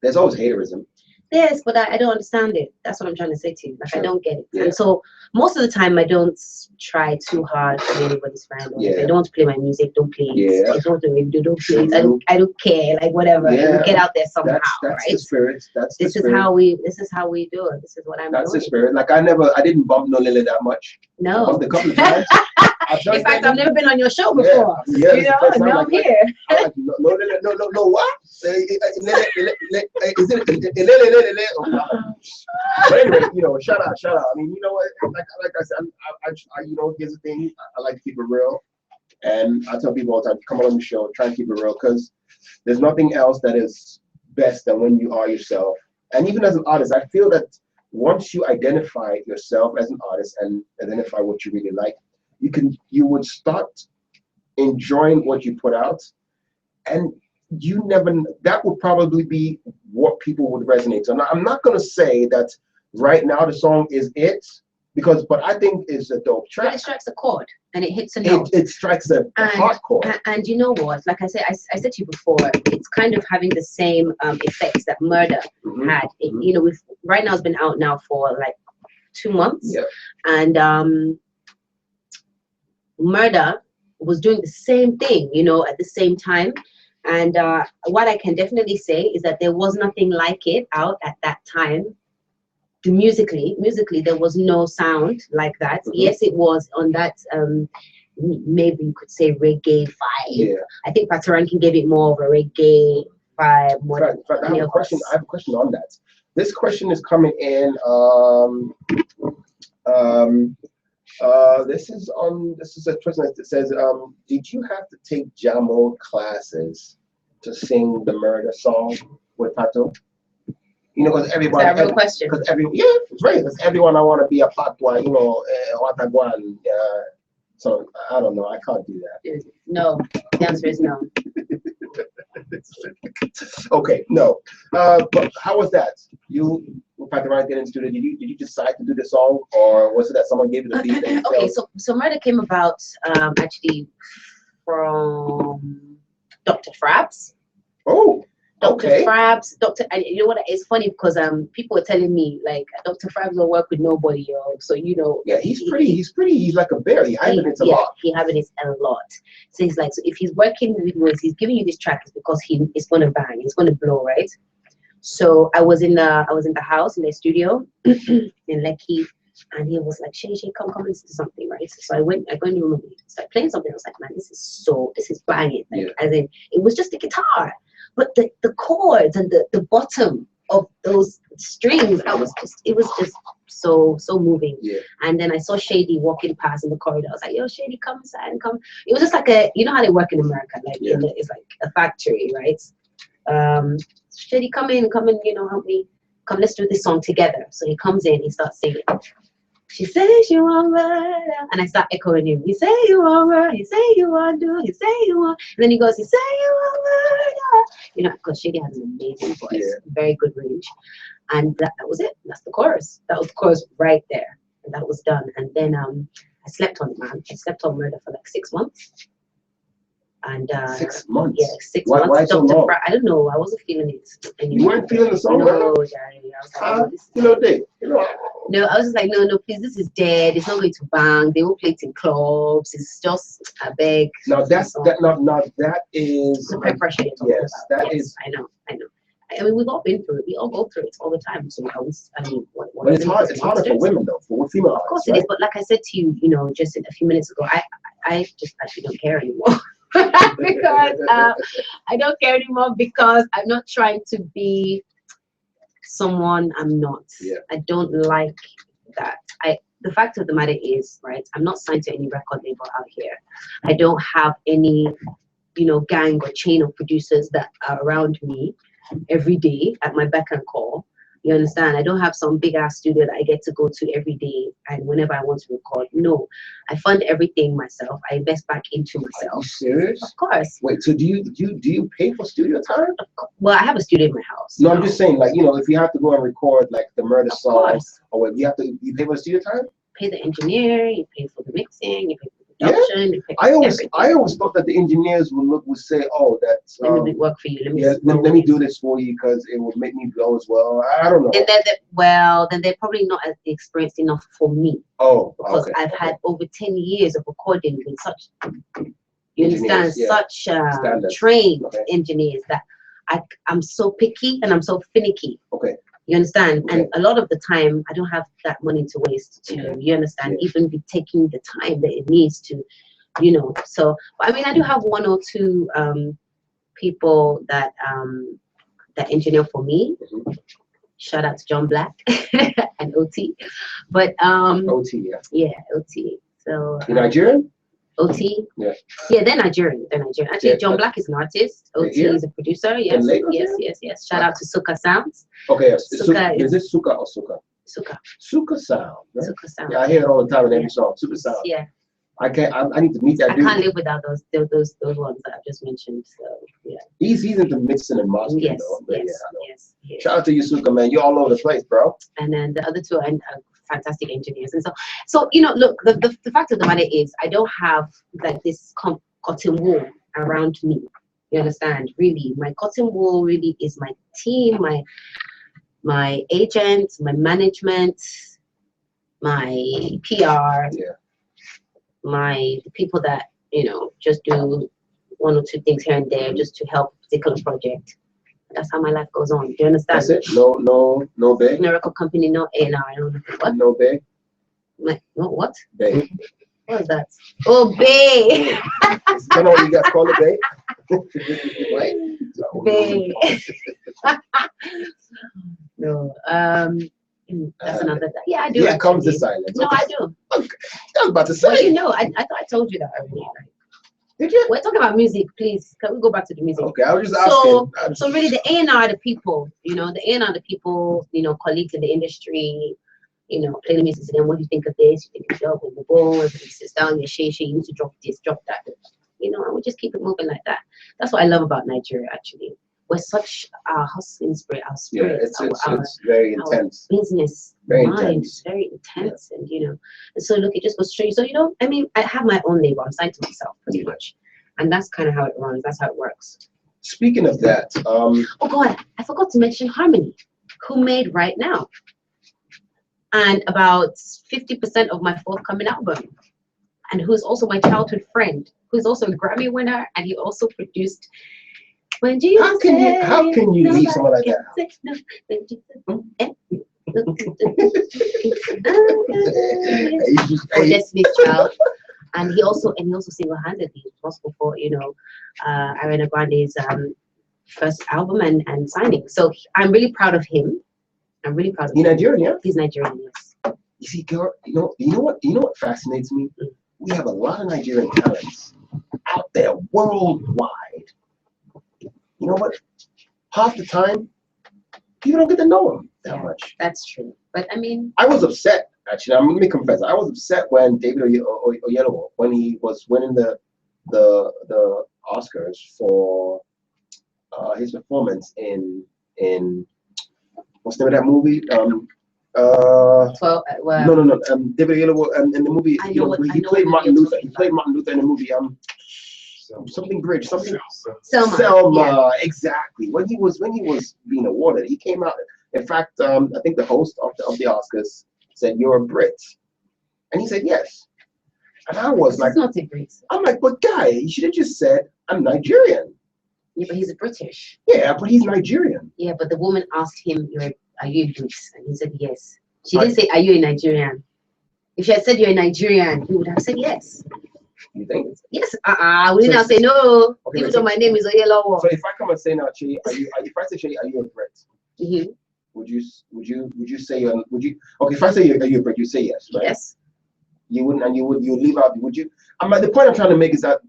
there's always haterism. Yes, but I don't understand it. That's what I'm trying to say to you. Like, I don't get it. Yeah. And so most of the time, I don't try too hard to be anybody's friend. If I don't want to play my music, don't play it. I don't do it. Don't play it. I don't care. Like, whatever. Yeah. Get out there somehow. That's right? The spirit. This is how we do it. This is what I'm doing. That's the spirit. Like, I didn't bump no Lily that much. No. I bumped a couple of times. In fact, I've never been on your show before. Yeah, you know, now I'm here. Like, no, what? Is it? But anyway, you know, shout out. I mean, you know what? Like I said, I you know, here's the thing. I like to keep it real, and I tell people all the time, come on the show, try and keep it real, because there's nothing else that is best than when you are yourself. And even as an artist, I feel that once you identify yourself as an artist and identify what you really like, you would start enjoying what you put out, and that would probably be what people would resonate to. Now, I'm not going to say that right now the song is it, but I think it's a dope track. But it strikes a chord and it hits a note. It strikes a hard chord. And you know what? Like I said to you before, it's kind of having the same effects that Murder had. You know, right now it's been out now for like 2 months, and Murder was doing the same thing, you know, at the same time. And what I can definitely say is that there was nothing like it out at that time. Musically, there was no sound like that. Yes, it was on that, maybe you could say reggae vibe. Yeah. I think Patarankin gave it more of a reggae vibe. I have a question on that. This question is coming in. This is a question that says, did you have to take Jamo classes to sing the Murder song with Pato? You know, because everybody. Is that a real question? It's right. Because everyone I want to be a Patwa, you know, Watagwan. So I don't know. I can't do that. No. The answer is no. Okay, no. But how was that? You had to write that in the studio. Did you decide to do the song, or was it that someone gave you the beat? Okay, so Murder came about actually from Dr. Frabs. Oh, Dr. okay. Frabs, and you know what? It's funny because people were telling me like Dr. Frabs will work with nobody, yo. So you know. Yeah, he's like a bear. He hibernates a lot. He hibernates a lot. So he's like, so if he's working with words, he's giving you this track is because it's gonna bang, it's gonna blow, right? So I was in the house in the studio in Lekki, and he was like, Shay, come and listen to something, right? So I go in the room and started playing something. I was like, man, this is banging. Like, as in, it was just the guitar, but the chords and the bottom of those strings, it was just so moving. Yeah. And then I saw Shady walking past in the corridor. I was like, yo, Shady, come inside and come. It was just like you know how they work in America, like it's like a factory, right? Shady, come in, you know, help me. Come, let's do this song together. So he comes in, he starts singing. She says you want murder, and I start echoing him. You say you want murder, you say you want do, you say you want, and then he goes, you say you want murder. You know, because Shady has an amazing voice, very good range, and that was it. That's the chorus. That was the chorus right there, and that was done. And then I slept on it, man. I slept on Murder for like 6 months. And 6 months. Yeah, 6 months. Why so long? I don't know. I wasn't feeling it anymore. You weren't feeling the song? No, Jerry. I was like, no, I was just like, no, please, this is dead. It's not going to bang. They won't play it in clubs. It's just a big. Now that is the peer pressure. Yes, that is. I know. I mean, we've all been through it. We all go through it all the time. So what but it's hard. It's harder for women though. For female. Of course it is. But like I said to you, you know, just a few minutes ago, I just actually don't care anymore. Because I don't care anymore because I'm not trying to be someone I'm not. Yeah. I don't like that. The fact of the matter is, right, I'm not signed to any record label out here. I don't have any, you know, gang or chain of producers that are around me every day at my beck and call. You understand? I don't have some big ass studio that I get to go to every day and whenever I want to record. No, I fund everything myself. I invest back into myself. Are you serious? Of course. Wait, so do you pay for studio time? Well, I have a studio in my house. No, I'm just saying, like, you know, if you have to go and record like the Murder song, or what, you pay for the studio time? Pay the engineer, you pay for the mixing, you pay for the production. Yeah. I always thought that the engineers would say, oh, that's let me work for you. Let me do this for you because it will make me blow as well. I don't know. Then they're probably not as experienced enough for me. Oh, because I've had over 10 years of recording with such, you understand, such trained engineers that I'm so picky and I'm so finicky. Okay. You understand? Okay. And a lot of the time, I don't have that money to waste to, you understand, even be taking the time that it needs to, you know. So, but I mean, I do have one or two people that engineer for me. Shout out to John Black and OT. But OT, yeah, OT. So you Nigerian? OT. Yeah. Yeah, they're Nigerian. Actually, John Black is an artist. OT is a producer. Yes. Yes. Shout out to Suka Sounds. Okay. Is this Suka or Suka? Suka. Suka Sound. Right? Suka Sound. Yeah, I hear it all the time in every song. Suka Sound. Yeah. I need to meet that dude. I can't live without those ones that I've just mentioned. So yeah. He's into mixing and mastering. Yes. Though, Yes. Shout out to you, Suka, man. You're all over the place, bro. And then the other two are fantastic engineers, and so you know, look, the fact of the matter is, I don't have like this cotton wool around me. You understand? Really, my cotton wool really is my team, my agent, my management, my PR, the people that, you know, just do one or two things here and there just to help a particular project. That's how my life goes on. Do you understand? That's it. No big. No record company, no A&R. What? No big. Like what? Bay. What is that? Oh, Bay. Is that what you guys call it, Bay? Right? Bay. No. That's another. Yeah, I do. Here comes the silence. No, I do. Okay. I was about to say. Well, you know, I thought I told you that earlier. Right? Did you? We're talking about music, please. Can we go back to the music? Okay, I was just asking. So really, the A&R, the people, you know, the A&R, the people, you know, colleagues in the industry, you know, play the music to them. What do you think of this? You think it's dope? Everybody sits down, you share, you need to drop this, drop that. You know, and we just keep it moving like that. That's what I love about Nigeria. Actually, we're such our hustling spirit, our spirit, it's very intense. Business Very mind, intense. very intense, and and so look, it just goes straight. So I mean, I have my own label. I'm signed to myself pretty much, and that's kind of how it runs. That's how it works. Speaking of that, oh God, I forgot to mention Harmony, who made Right Now, and about 50% of my forthcoming album, and who's also my childhood friend, who's also a Grammy winner, and he also produced. When do you how can you leave someone like that? Destiny's Child. And he also single-handedly responsible for Ariana Grande's first album and signing. So I'm really proud of him. I'm really proud of him. He's Nigerian, yeah? He's Nigerian, yes. You see, girl, you know what fascinates me? We have a lot of Nigerian talents out there worldwide. You know what? Half the time, you don't get to know them that much. That's true. But I mean, I was upset, actually. Let me confess. I was upset when David Oyelowo, when he was winning the Oscars for his performance in what's the name of that movie? No. David Oyelowo in the movie. He played Martin Luther. He played Martin Luther in the movie. Something Bridge, something. Selma, yeah. Exactly. When he was being awarded, he came out. In fact, I think the host of the Oscars said, "You're a Brit," and he said, "Yes." And I was like, "Not a Brit." I'm like, "But guy, you should have just said I'm Nigerian." Yeah, but he's a British. Yeah, but he's Nigerian. Yeah, but the woman asked him, "Are you a Brit?" And he said, "Yes." She didn't say, "Are you a Nigerian?" If she had said you're a Nigerian, he would have said yes. You think? Yes. We did not say no. Okay, even though my name is Oyelowo. So if I come and say now, Shay, if I say Shay, are you a Brit? Mm-hmm. Would you say okay, if I say are you a Brit, you say yes, right? Yes. You wouldn't, and you leave out, would you? The point I'm trying to make is that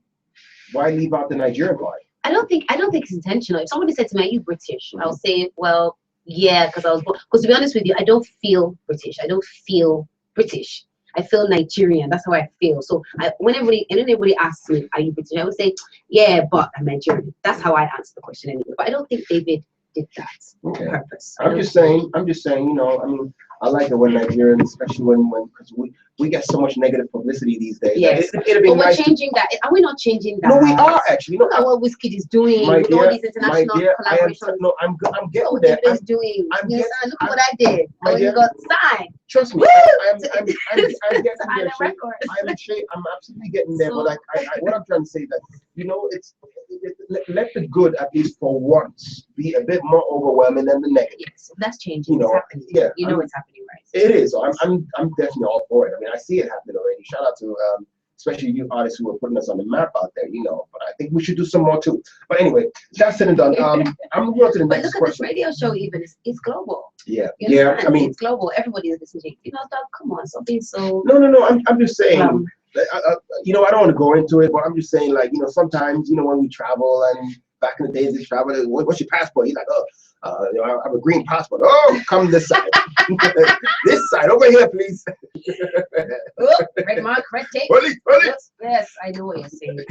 why leave out the Nigerian part? I don't think it's intentional. If somebody said to me, "Are you British?" I'll say, "Well, yeah," because to be honest with you, I don't feel British. I don't feel British. I feel Nigerian. That's how I feel. So when anybody asks me, "Are you British?" I would say, "Yeah, but I'm Nigerian." That's how I answer the question anyway. But I don't think David did that on purpose. I'm just saying. I like it when Nigerians, especially when because we get so much negative publicity these days. Yes. It'd be nice changing that. Are we not changing that? No, we are actually. Look at what Wizkid is doing. All these international collaborations. I'm getting there. Look at what I did. You got signed. Trust me. I'm getting there. I'm absolutely getting there. But what I'm trying to say is that it's let the good at least for once be a bit more overwhelming than the negative. Yes, that's changing. It's happening. Yeah, it's happening, right? It is. So I'm definitely all for it. I see it happening already. Shout out to especially you artists who are putting us on the map out there. But I think we should do some more too. But anyway, that's said and done. I'm going to the next question. Look at this radio show. Even it's global. Yeah. It's global. Everybody is listening. Come on, something so. No. I'm just saying. I don't want to go into it, but I'm just saying, sometimes, when we travel and back in the days they travel, what's your passport? He's like, I have a green passport. Oh, come this side. This side, over here, please. Red mark, red tape. Yes, I know what you're saying.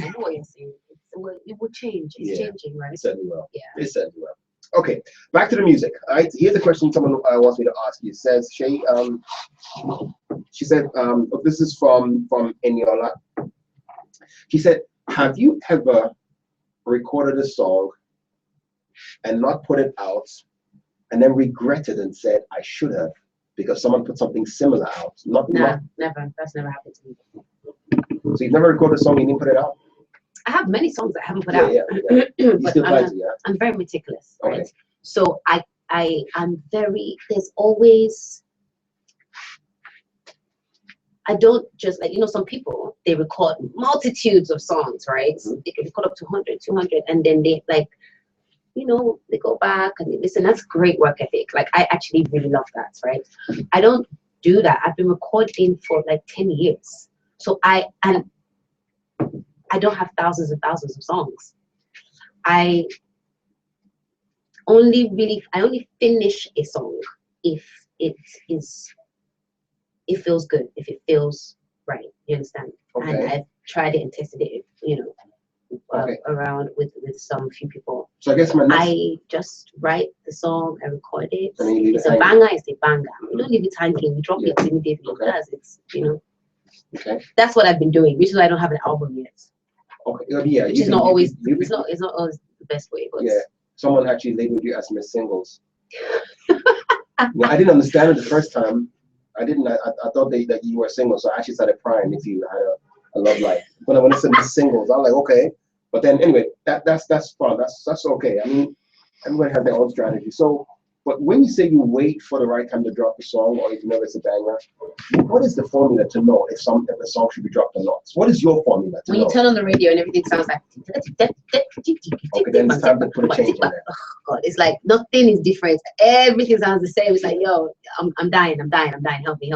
It will change. It's changing, right? It certainly will. Yeah. It certainly will. Okay, back to the music. All right, here's a question someone wants me to ask you. It says, Shay, she said, this is from Eniola. She said, have you ever recorded a song and not put it out and then regretted and said, I should have, because someone put something similar out? No, never. That's never happened to me. So you've never recorded a song and you didn't put it out? I have many songs that I haven't put out. But I'm very meticulous, right? Okay. So I'm very, there's always, I don't just some people, they record multitudes of songs, right? Mm-hmm. They can record up to 100, 200, and then they they go back and they listen. That's great work ethic. I actually really love that, right? I don't do that. I've been recording for 10 years. So I don't have thousands and thousands of songs. I only finish a song if it feels good, if it feels right. You understand? Okay. And I've tried it and tested it, Okay. around with some few people. So I guess my next. I just write the song, I record it. And then you leave It's it a hanging. banger, it's a banger. We don't leave it hanging, we drop Yeah. it immediately. Okay. Okay. That's what I've been doing, which is why I don't have an album yet. Okay. Yeah. Which is not always it's not always the best way, but Yeah. Someone actually labeled you as Miss Singles. No, I didn't understand it the first time. I didn't. I thought that you were single, so I actually started prying if you had a love life. When I said Miss Singles, I'm like, okay. But then anyway, that's fun. That's okay. I mean, everybody has their own strategy. So, but when you say you wait for the right time to drop a song, or if you know it's a banger, what is the formula to know if a song should be dropped or not? What is your formula to when know? you turn on the radio and everything sounds like Okay, then it's time to put a change in there. oh God, it's like nothing is different. Everything sounds the same. It's like, yo, I'm dying. Help me.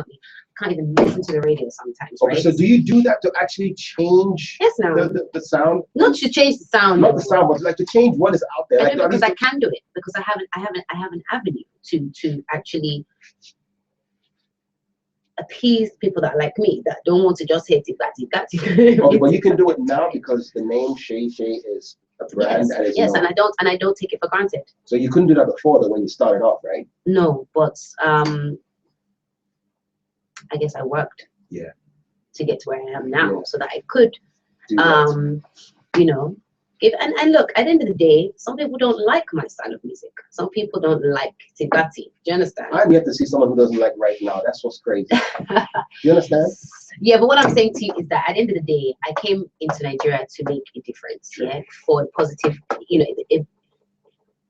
Can't even listen to the radio sometimes, Okay, right? so do you do that to actually change Yes, now. the sound? Not to change the sound. Not the sound, but like to change what is out there. I Like, do it because I can do it, because I have an avenue to actually appease people that like me, that don't want to just hit it. okay, but you can do it now because the name Seyi Shay is a brand and it's yes, known. and I don't take it for granted. So you couldn't do that before though when you started off, right? No, but I guess I worked to get to where I am now, so that I could Do that. you know, give and look, at the end of the day, some people don't like my style of music. Some people don't like Tigati. Do you understand? I'm yet to see someone who doesn't like right now. That's what's crazy. Do you understand? Yeah, but what I'm saying to you is that at the end of the day, I came into Nigeria to make a difference, for a positive,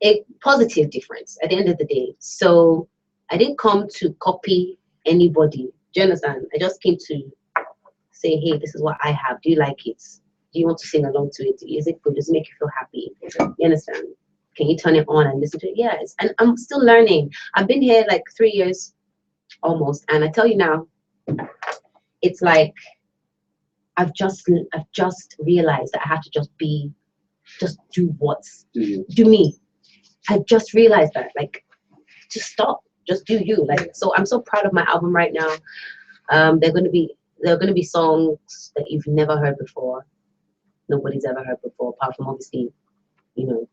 a positive difference at the end of the day. So I didn't come to copy anybody. Do you understand? I just came to say, hey, this is what I have. Do you like it? Do you want to sing along to it? Is it good? Does it make you feel happy? You understand? Can you turn it on and listen to it? Yes. And I'm still learning. I've been here like 3 years almost. And I tell you now, it's like I've just realized that I have to just do do me. I just realized that, like, just stop, just do you. Like, so I'm so proud of my album right now. There are going to be songs that you've never heard before, nobody's ever heard before, apart from obviously,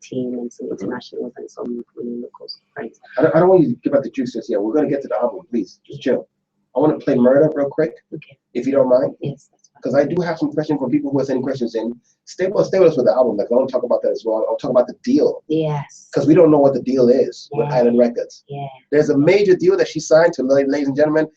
team and some internationals and some local friends. I don't want you to give out the juice just yet. We're going to get to the album, please. Just chill. I want to play Murder real quick, if you don't mind. Yes. Because I do have some questions from people who are sending questions in. Stay with us with the album. Like, I want to talk about that as well. I'll talk about the deal. Yes. Because we don't know what the deal is with Island Records. Yeah. There's a major deal that she signed to, ladies and gentlemen.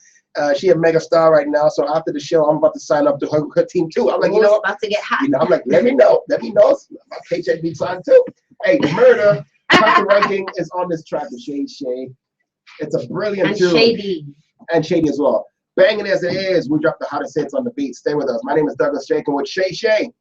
She a mega star right now. So after the show, I'm about to sign up to her team too. I'm like, about to get hot. I'm like, let me know. My paycheck be signed too. Hey, Murder, Pocket Ranking is on this track with Seyi Shay. It's a brilliant tune. And Shady as well. Banging as it is, we drop the hottest hits on the beat. Stay with us. My name is Douglas Jekan with Seyi Shay.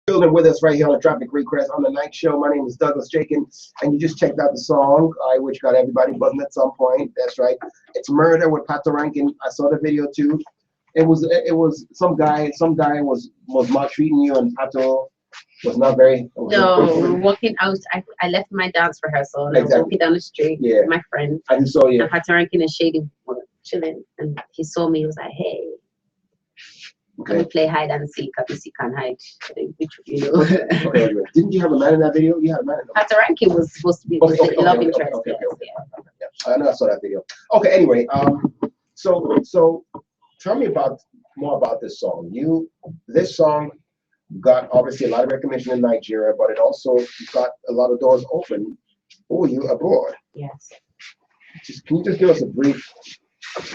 Building with us right here on the Traffic Request on the night show. My name is Douglas Jekan, and you just checked out the song, which got everybody buzzing at some point. That's right. It's Murder with Pato Rankin. I saw the video too. It was some guy was maltreating you, and Pato was not very. No, we were walking out. I left my dance rehearsal and I was walking down the street with my friend. I just saw you. And Pato Rankin and Shady were chilling, and he saw me. He was like, "Hey, can we play hide and seek? Obviously, can't hide." Okay. Didn't you have a man in that video? You had a man in that. Pato Rankin was supposed to be the love interest. I know I saw that video. Okay. Anyway, so tell me more about this song. This song got obviously a lot of recognition in Nigeria, but it also got a lot of doors open for you abroad. Yes. Can you just give us a brief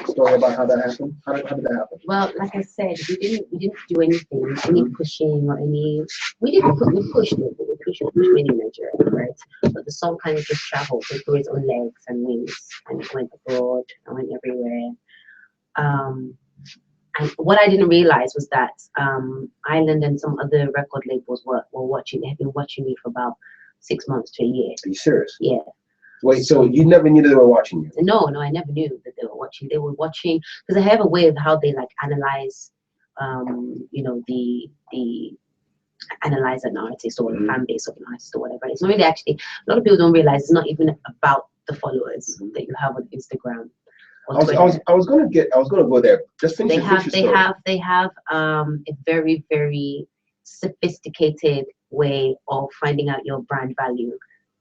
story about how that happened? How did that happen? Well, like I said, we didn't do anything, any pushing or any. We pushed it, but we pushed many in Nigeria, right? But the song kind of just traveled through its own legs and wings, and it went abroad and went everywhere. And what I didn't realize was that Island and some other record labels were watching. They had been watching me for about 6 months to a year. Are you serious? Yeah. Wait, so you never knew they were watching you? No, I never knew that they were watching. They were watching because they have a way of how they like analyze, the analyze an artist or the fan base of an artist or whatever. It's not really actually. A lot of people don't realize it's not even about the followers that you have on Instagram. I was gonna go there. Just finish. They have a very, very sophisticated way of finding out your brand value,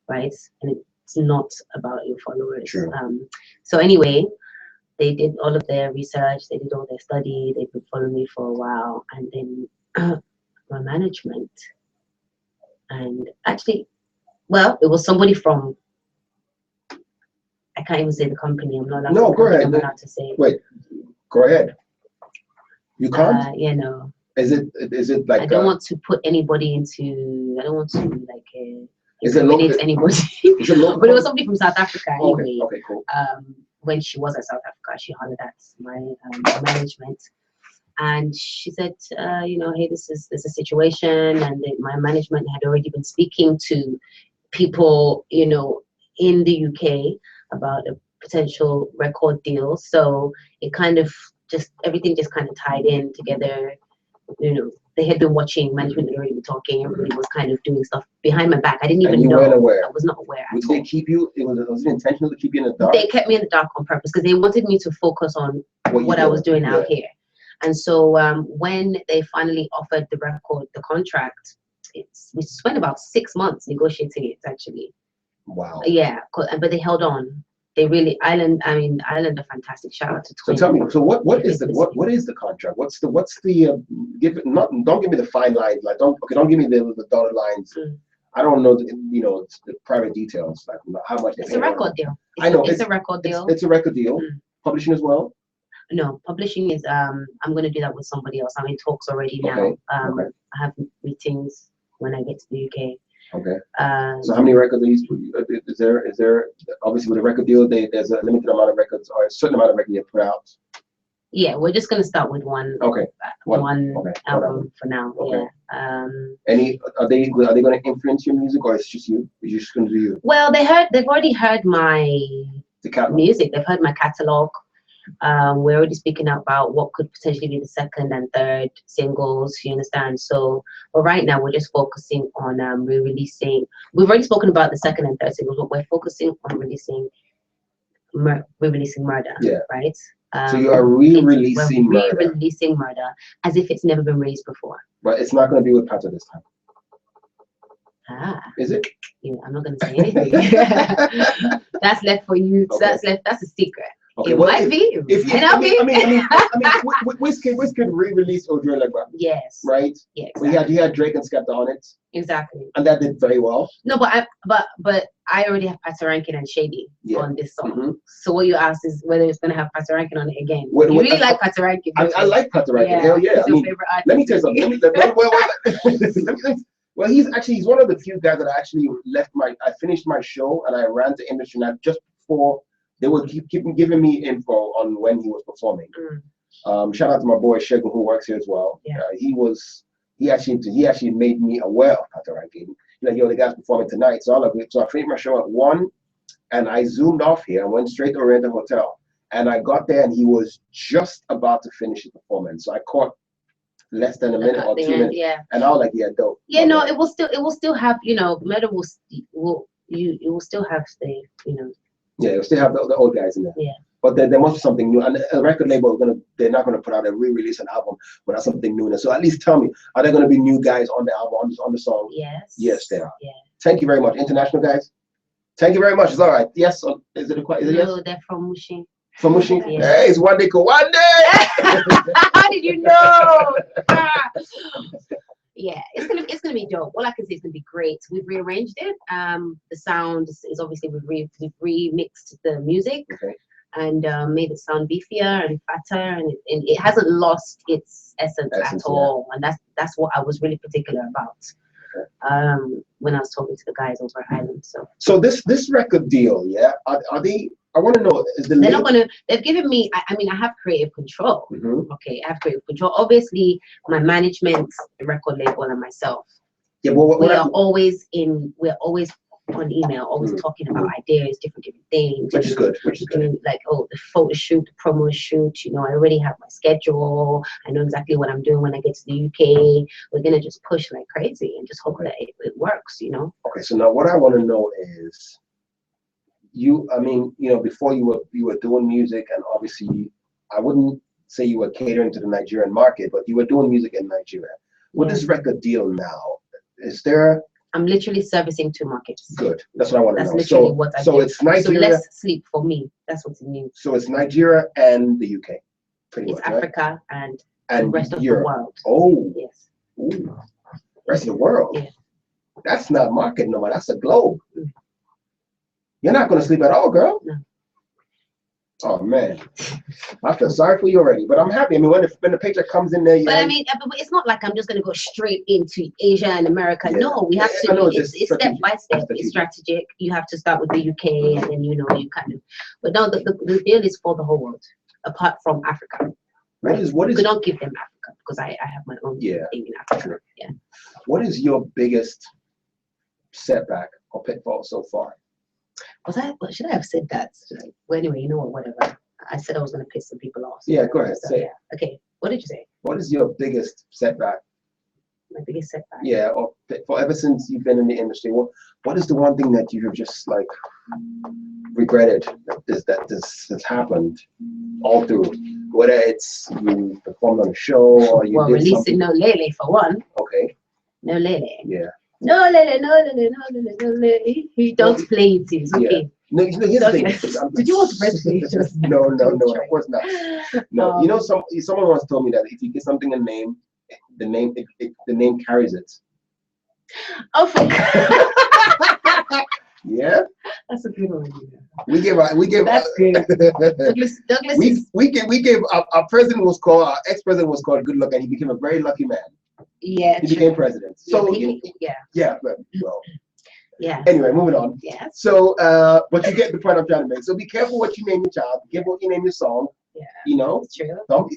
right? And it's not about your followers. True. So anyway, they did all of their research, they did all their study, they've been following me for a while, and then my management, and actually, well, it was somebody from, I can't even say the company. I'm not allowed. No, go ahead. I'm allowed to say. Wait, go ahead. You can't. Yeah, no. Is it like? I don't want to put anybody into. I don't want to like. Is it local? Anybody? Is it local? But it was somebody from South Africa anyway. Okay, cool. When she was at South Africa, she hollered at my management, and she said, hey, this is a situation, and my management had already been speaking to people, in the UK about a potential record deal. So it kind of everything just kind of tied in together. They had been watching, management had already been talking, everybody was kind of doing stuff behind my back. I didn't even know. Weren't aware. I was not aware. Did they keep you? Was it intentional to keep you in the dark? They kept me in the dark on purpose because they wanted me to focus on what I was doing out here. And so when they finally offered the record, the contract, we spent about 6 months negotiating it actually. Wow. Yeah, but they held on. They really Island are fantastic. Shout out to Twin. So tell me, so what is the contract? What's the don't give me the fine lines, like don't give me the dotted lines. I don't know the private details, like how much it's a record deal. I know it's a record deal. It's a record deal. Publishing as well? No, publishing is I'm gonna do that with somebody else. I'm in talks already now. I have meetings when I get to the UK. Okay. So how many records is there? Obviously with a record deal, there's a limited amount of records or a certain amount of records you put out. Yeah, we're just gonna start with one. Okay. One album for now. Okay. Yeah. Are they going to influence your music, or it's just you? You're just going to do you? Well, they've already heard my music. They've heard my catalog. We're already speaking about what could potentially be the second and third singles, you understand? So, but right now we're just focusing on re-releasing. We've already spoken about the second and third singles, but we're focusing on re-releasing Murder. Yeah. Right? So you are re-releasing Murder. Re-releasing Murder as if it's never been released before. But it's not going to be with Pato this time. Is it? Yeah, I'm not going to say anything. That's left for you. Okay. That's a secret. Okay, it might be. Wizkid re-released Odre Legba. Yes. Right. Yeah. Exactly. Well, he had Drake and Skepta on it. Exactly. And that did very well. No, but I already have Pato Rankin and Shady on this song. So what you asked is whether it's gonna have Pato Rankin on it again. You really like Pato Rankin. I like Pato Rankin. Hell yeah. He's your favorite artist. Let me tell you something. Well, he's one of the few guys that I actually I finished my show and I ran to industry now just before. They would keep giving me info on when he was performing. Shout out to my boy Shego who works here as well. Yeah. He was he actually made me aware of Cataract. He's like, yo, the guy's performing tonight. So I finished my show at 1, and I zoomed off here and went straight to Oriental Hotel. And I got there, and he was just about to finish his performance. So I caught less than a minute or 2 minutes. Yeah. And I was like, yeah, dope. Yeah, no, it will still have, Meta will still have the, Yeah, you'll still have the old guys in there. Yeah. But there must be something new, and a record label they're not gonna put out a re-release an album without something new in it. So at least tell me, are there gonna be new guys on the album on the song? Yes. Yes, there are. Yeah. Thank you very much, international guys. Thank you very much. It's all right. Yes, is it yes? No, they're from Mushin. From Mushin? Yeah. Hey, it's one day. How did you know? Yeah, it's gonna be dope. All I can say is gonna be great. We've rearranged it. The sound is obviously we've remixed the music. Okay. And made it sound beefier and fatter, and it hasn't lost its essence at all. And that's what I was really particular about when I was talking to the guys over at Island. So this record deal, yeah, are they? I want to know, is the they're not gonna. They've given me. I mean, I have creative control. Mm-hmm. Okay, I have creative control. Obviously, my management, the record label, and myself. Yeah, but we're always on email, always talking about ideas, different things. Which is good. Like, the photo shoot, the promo shoot, I already have my schedule. I know exactly what I'm doing when I get to the UK. We're going to just push like crazy and just hope that it works, Okay, so now what I want to know is, before you were doing music, and obviously I wouldn't say you were catering to the Nigerian market, but you were doing music in Nigeria. With this record deal now, is there... I'm literally servicing 2 markets. Good. That's what I want to know. That's literally what I do. So it's Nigeria. So less sleep for me. That's what's new. So it's Nigeria and the UK, pretty it's much, Africa, right? and the rest of Europe. the world. Oh. Yes. Ooh. Rest of the world. Yeah. That's not market no more. That's a globe. You're not going to sleep at all, girl. No. Oh man, I feel sorry for you already, but I'm happy. I mean, when the paycheck comes in there, but I mean, but it's not like I'm just gonna go straight into Asia and America. Yeah. No, we have to. It's step by step. It's strategic. You have to start with the UK, and then you kind of. But no, the deal is for the whole world, apart from Africa. Right? What is? We don't give them Africa because I have my own thing in Africa. Yeah. What is your biggest setback or pitfall so far? Should I have said that? Well, anyway, whatever. I said I was going to piss some people off. Yeah, go ahead. Say it. Okay. What did you say? What is your biggest setback? My biggest setback? Yeah, or ever since you've been in the industry, what is the one thing that you have just like regretted that this has happened all through? Whether it's you performed on a show or you did releasing something. No Lele for one. Okay. No Lele. Yeah. No Lele, no Lele, no Lele, no Lele. He don't play it. It's okay. Yeah. No, here's the thing. Did you want to press me? No, of course not. No, someone once told me that if you give something a name, the name carries it. Oh, for God. Yeah. That's a good one. We give. That's good. Douglas. We gave. Our president was called. Our ex-president was called Good Luck, and he became a very lucky man. Yeah. He became president. So yeah. Well. Yeah. Anyway, moving on. Yeah. So, but you get the point I'm trying to make. So be careful what you name your child. Be careful what you name your song. Yeah. It's true. Don't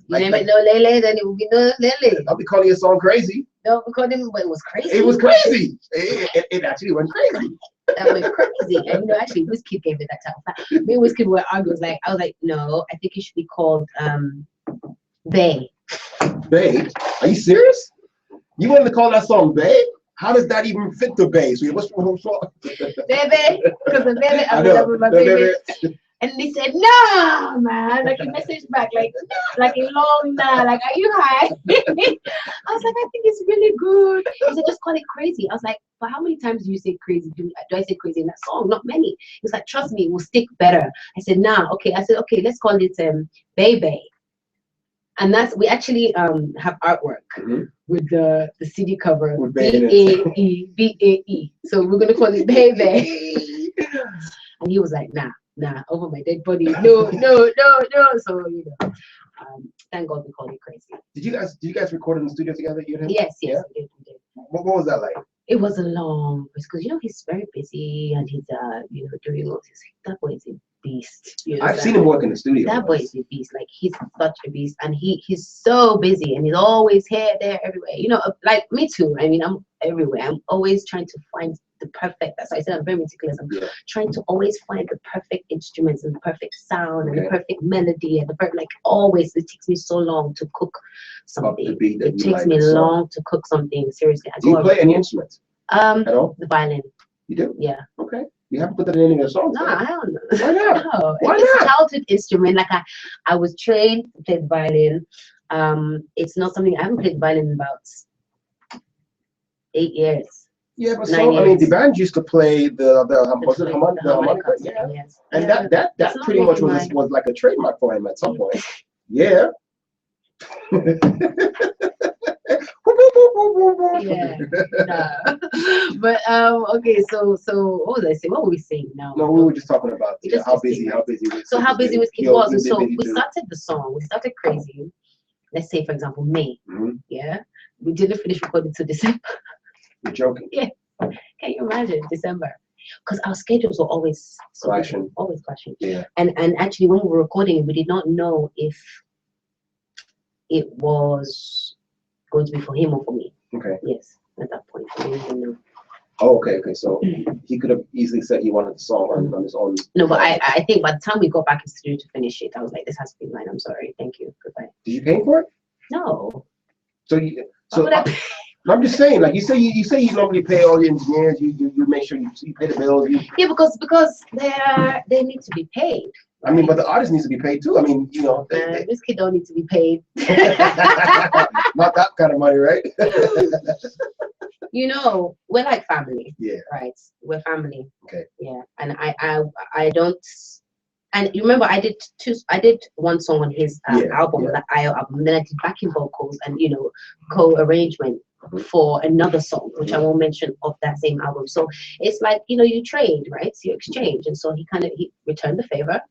name it No Lele, then it will be No Lele. I'll be calling your song crazy. No, because it was crazy. It was crazy. It actually went crazy. That went crazy. And actually, Whiskey gave it that time. Me and Whiskey were arguing. I was like, no, I think it should be called Bay. Bay? Are you serious? You wanted to call that song Bay? How does that even fit the Bay? So what's Baby, because the baby, I love with my baby. And they said, no, man. Like, he messaged back, like a long nah. Like, are you high? I was like, I think it's really good. He said, just call it crazy. I was like, but how many times do you say crazy? Do I say crazy in that song? Not many. He was like, trust me, it will stick better. I said, nah, okay. I said, okay, let's call it Baby. And we actually have artwork with the CD cover, BAE. So we're gonna call it Baby. And he was like, nah, over my dead body. No. So thank God we called it crazy. Did you guys record in the studio together? Yes, yeah? we did. What was that like? It was a long, because he's very busy and he's doing all this. That boy is a beast. I've seen him work in the studio. That boy is a beast. Like he's such a beast, and he's so busy, and he's always here, there, everywhere. You know, like me too. I mean, I'm everywhere. I'm always trying to find the perfect. That's why I said I'm very meticulous. I'm trying to always find the perfect instruments and the perfect sound and the perfect melody and the perfect, like always. It takes me so long to cook something. It takes me long to cook something. Seriously. Do you play any instruments? At all? The violin. You do? Yeah. Okay. You haven't put that in any of your songs? No, I don't know. Why not? No. Why It's not? a childhood instrument. Like I was trained to play the violin. It's not something I haven't played the violin in about 8 years. Yeah, but 9 so I mean, years. the band used to play the harmonica, yeah. And that It's not pretty much really was like a trademark for him at some point. Yeah. Yeah. No. But okay, so what was I saying? What were we saying now? No, we were just talking about how busy So how busy Whiskey was, and so we started the song. We started Crazy. Let's say, for example, May. Yeah, we didn't finish recording till December. You're joking. Yeah, can you imagine December? Because our schedules were always clashing. Always clashing. Yeah. And actually, when we were recording, we did not know if it was going to be for him or for me. Okay. Yes, at that point, I didn't even know. Oh, okay. So he could have easily said he wanted the song on his own. No, but I think by the time we got back in the studio to finish it, I was like, this has to be mine. I'm sorry. Thank you. Goodbye. Did you pay for it? No. I'm just saying, like you say you normally pay all your engineers. You make sure you pay the bills. Yeah, because they need to be paid. I mean, but the artist needs to be paid too. I mean, you know, this kid don't need to be paid. Not that kind of money, right? You know, we're like family. Yeah. Right. We're family. Okay. Yeah, and I don't. And you remember, I did one song on his album, that album, then I did backing vocals and co-arrangement for another song, which I won't mention, of that same album. So it's like, you trade, right? So you exchange, and so he returned the favor,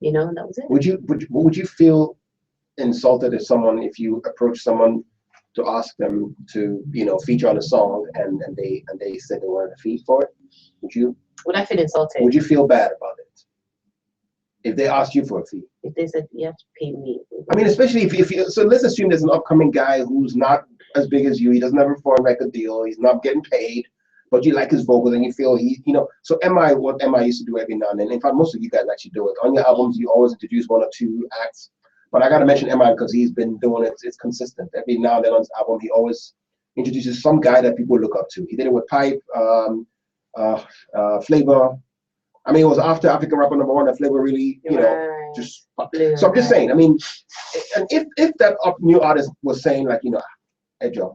and that was it. Would you feel insulted if you approach someone to ask them to feature on a song and they said they wanted a fee for it? Would I feel insulted? Would you feel bad about it if they asked you for a fee? If they said you have to pay me. I mean, especially if you, so let's assume there's an upcoming guy who's not as big as you. He doesn't have a foreign record deal. He's not getting paid, but you like his vocals and you feel so what MI used to do every now and then. In fact, most of you guys actually do it. On your albums, you always introduce 1 or 2 acts. But I got to mention MI because he's been doing it. It's consistent. Every now and then on his album, he always introduces some guy that people look up to. He did it with Pipe, Flavor. I mean, it was after African Rapper #1 that Flavor really, just. So I'm just saying. I mean, and if that new artist was saying like, hey Joe,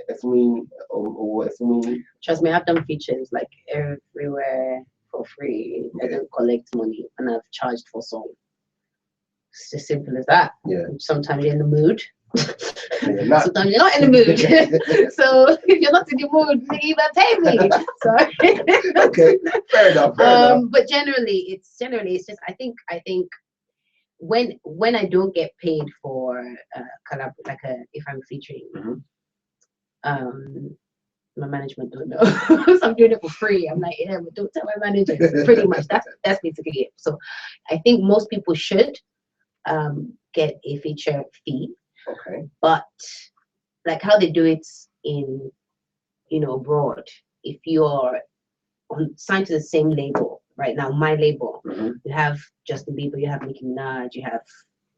if me. Trust me, I've done features like everywhere for free. I don't collect money, and I've charged for songs. It's as simple as that. Yeah. Sometimes you're in the mood. Sometimes you're not in the mood. So if you're not in the mood, you even pay me. So okay, fair enough. But generally it's just I think when I don't get paid for collab, if I'm featuring, my management don't know. So I'm doing it for free. I'm like, yeah, but don't tell my manager. Pretty much that's basically it. So I think most people should get a feature fee. Okay. But like how they do it in abroad, if you're signed to the same label right now, my label, you have Justin Bieber, you have Nicki Minaj, you have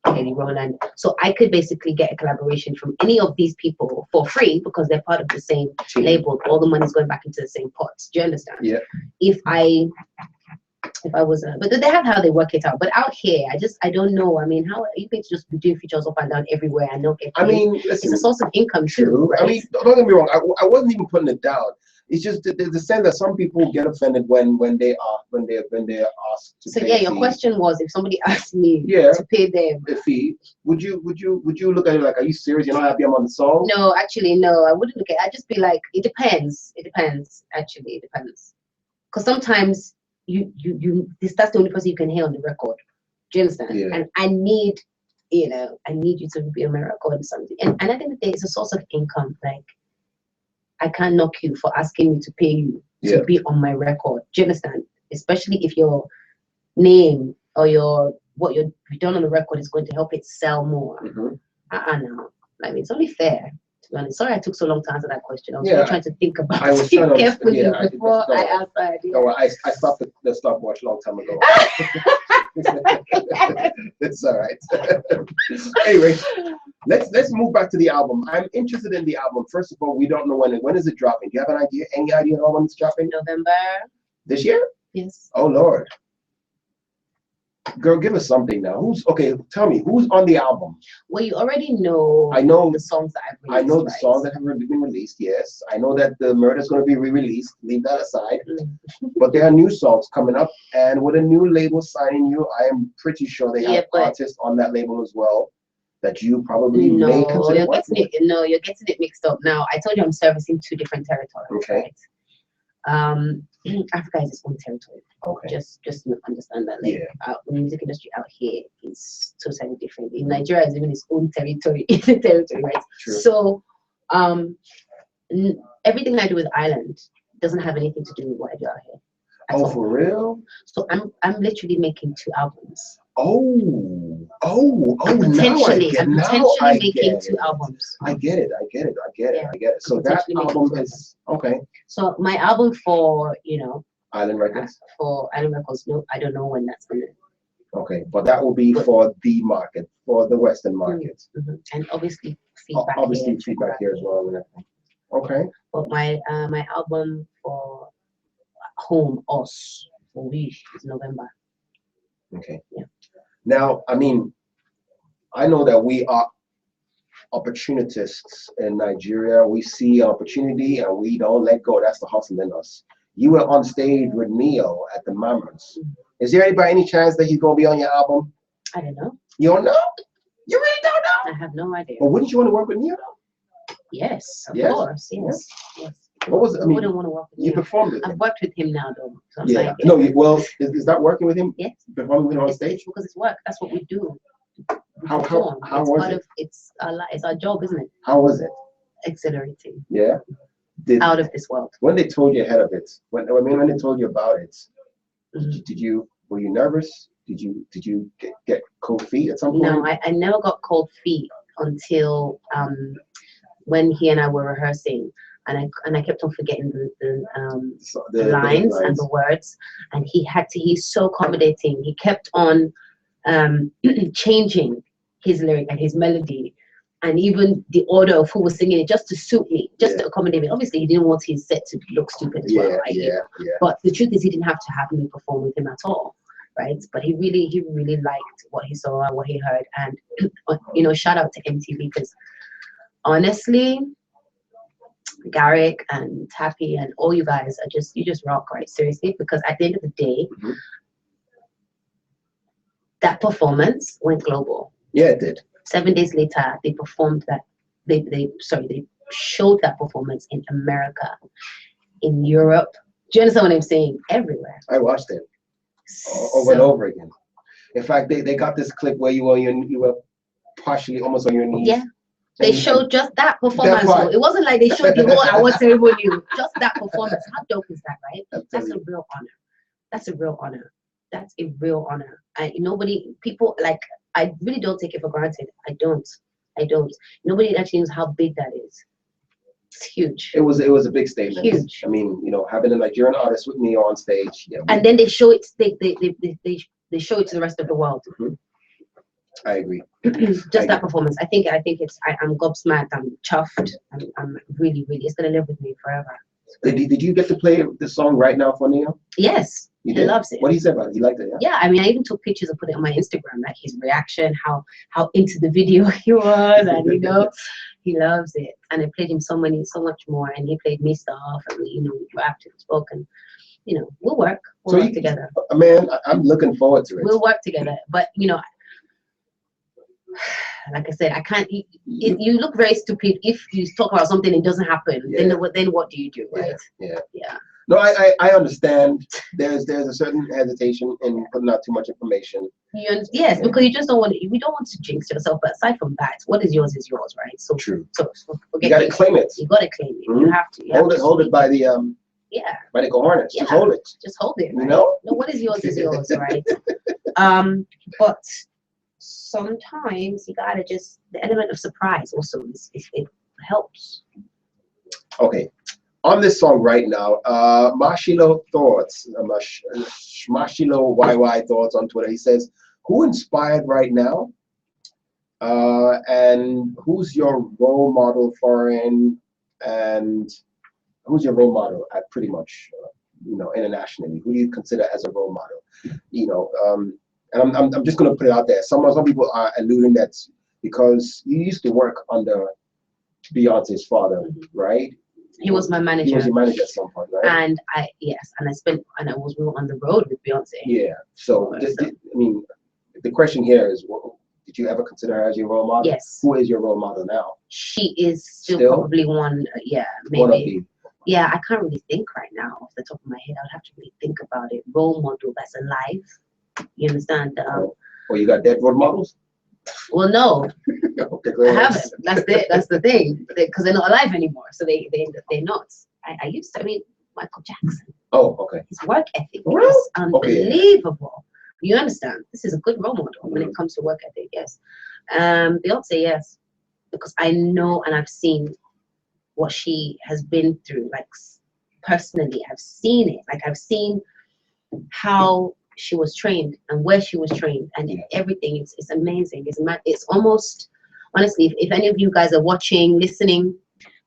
Kelly Rowland. So I could basically get a collaboration from any of these people for free because they're part of the same label. All the money's going back into the same pot. Do you understand? Yeah. If I was but they have how they work it out. But out here, I don't know. I mean, how are you going to just be doing features up and down everywhere and not get paid? I mean, listen, it's a source of income too. Right? I mean, don't get me wrong. I wasn't even putting it down. It's just the sense that some people get offended when they're asked to. So pay your question was, if somebody asked me to pay them a fee, would you look at it like, are you serious? You're not happy I'm on the song? No, actually, no. I wouldn't look at it. I'd just be like, it depends. It depends. Actually, it depends. Because sometimes that's the only person you can hear on the record. Do you understand? Yeah. And I need you to be on my record or something. And at the end of the day, it's a source of income. Like, I can't knock you for asking me to pay you to be on my record. Do you understand? especially if your name or what you've done on the record is going to help it sell more. No, like it's only fair. To be honest, sorry I took so long to answer that question. I was really trying to think about it carefully before I answered. No, I stopped the stopwatch a long time ago. It's all right. Anyway, let's move back to the album. I'm interested in the album. First of all, we don't know when is it dropping. Do you have an idea? Any idea at all when it's dropping? November. This year? Yes. Oh Lord. Girl, give us something now. Tell me, who's on the album? Well, you already know. I know the songs that I've released. I know the songs that have been released, yes. I know that the Murder's going to be re-released. Leave that aside. But there are new songs coming up, and with a new label signing you, I am pretty sure they have artists on that label as well that you probably may consider. You're getting it mixed up now. I told you I'm servicing 2 different territories. Okay. Right? Africa is its own territory. Okay. Just understand that. Like, the music industry out here is totally different. In Nigeria, is even its own territory. Right? True. So, everything I do with Ireland doesn't have anything to do with what I do out here. Oh, for real? So I'm literally making 2 albums. I'm potentially making 2 albums. I get it. So that album is okay. So my album for Island Records. For Island Records, no, I don't know when that's gonna. Okay, but that will be for the market, for the Western market. And obviously feedback. Feedback here as well. And everything. Okay. But my album for home, us, for we is November. Okay. Yeah. Now, I mean, I know that we are opportunists in Nigeria. We see opportunity and we don't let go. That's the hustle in us. You were on stage with Neo at the Mammals. Is there anybody, any chance that he's going to be on your album? I don't know. You don't know? You really don't know? I have no idea. Well, wouldn't you want to work with Neo though? Yes, of course. Yes. What was it? I mean, wouldn't want to work with you Neo. performed with him. I've worked with him now though. So is that working with him? Yes. Performing with him on stage? Because it's work. That's what we do. How was it? It's our job, isn't it? How was it? Exhilarating. Yeah. Out of this world. When they told you ahead of it, when they told you about it, were you nervous? Did you get cold feet at some point? No, I never got cold feet until when he and I were rehearsing, and I kept on forgetting the lines and the words, and he's so accommodating. He kept on changing his lyric and his melody, and even the order of who was singing it, just to suit me, just to accommodate me. Obviously, he didn't want his set to look stupid as well, right? But the truth is, he didn't have to have me perform with him at all, right? But he really liked what he saw and what he heard, and shout out to MTV, because honestly, Garrick and Tappy and all you guys are you just rock, right? Seriously, because at the end of the day, that performance went global. Yeah, it did. 7 days later, they performed that. They showed that performance in America, in Europe. Do you understand what I'm saying? Everywhere. I watched it over and over again. In fact, they got this clip where you were partially almost on your knees. Yeah. They showed just that performance. It wasn't like they showed the whole award ceremony. Just that performance. How dope is that, right? That's a real honor. That's a real honor. That's a real honor. People like, I really don't take it for granted. I don't. Nobody actually knows how big that is. It's huge. It was a big statement. Huge. I mean, having a Nigerian artist with me on stage. Yeah. And then they show it. They show it to the rest of the world. I agree. Just that performance. I think I'm gobsmacked. I'm chuffed. I'm really, it's gonna live with me forever. Did you get to play the song Right Now for Neo? Yes. He loves it. What did he say about it? He liked it, yeah? Yeah, I mean, I even took pictures and put it on my Instagram, like his reaction, how into the video he was, and he loves it. And I played him so much more, and he played me stuff, and we rapped and spoke, and we'll work. We'll work together. Man, I'm looking forward to it. We'll work together, but like I said, I can't. You look very stupid if you talk about something and it doesn't happen. Yeah. Then what do you do, right? Yeah. No, I understand. There's a certain hesitation in putting out too much information. Yes, because you just don't want. We don't want to jinx yourself. But aside from that, what is yours, right? So true. So you got to claim it. You got to claim it. You have to. Hold it by the Yeah. Medical harness. Just Yeah. hold it. Just hold it. You Right? know? No, what is yours is yours, right? But sometimes you gotta just the element of surprise also it helps. Okay. On this song right now, Mashilo Thoughts, Mashilo YY Thoughts on Twitter. He says, "Who inspired right now? And who's your role model foreign? And who's your role model at pretty much, internationally? Who do you consider as a role model? And I'm just gonna put it out there. Some people are alluding that because you used to work under Beyonce's father, right? He was my manager. He was your manager at some point, right? And I was on the road with Beyonce. Yeah. So the question here is, did you ever consider her as your role model? Yes. Who is your role model now? She is still probably one. Yeah, maybe. One of the. Yeah, I can't really think right now off the top of my head. I'd have to really think about it. Role model that's alive. You understand? You got dead role models? Well, no. Okay, I haven't. That's the thing. Because they're not alive anymore. So they're not. I used to. I mean, Michael Jackson. Oh, okay. His work ethic Really? is Okay. unbelievable. You understand? This is a good role model when it comes to work ethic. Yes. Beyonce, yes, because I know and I've seen what she has been through. Like personally, I've seen it. Like I've seen how she was trained and where she was trained and everything. It's amazing. It's almost, honestly, if any of you guys are watching, listening,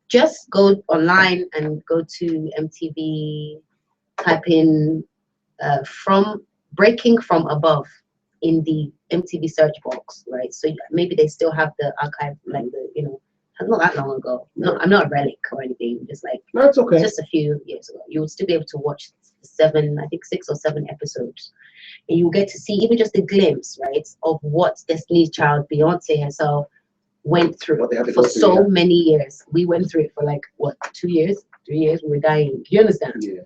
just go online and go to MTV, type in from Breaking From Above in the MTV search box, right? So maybe they still have the archive, like not that long ago. No, I'm not a relic or anything. Just like That's okay. Just a few years ago, you would still be able to watch 6 or 7 episodes, and you get to see even just a glimpse, right, of what Destiny's Child, Beyonce herself, went through for so many years. We went through it for like what, 2 years, 3 years. We were dying. You understand? Yeah.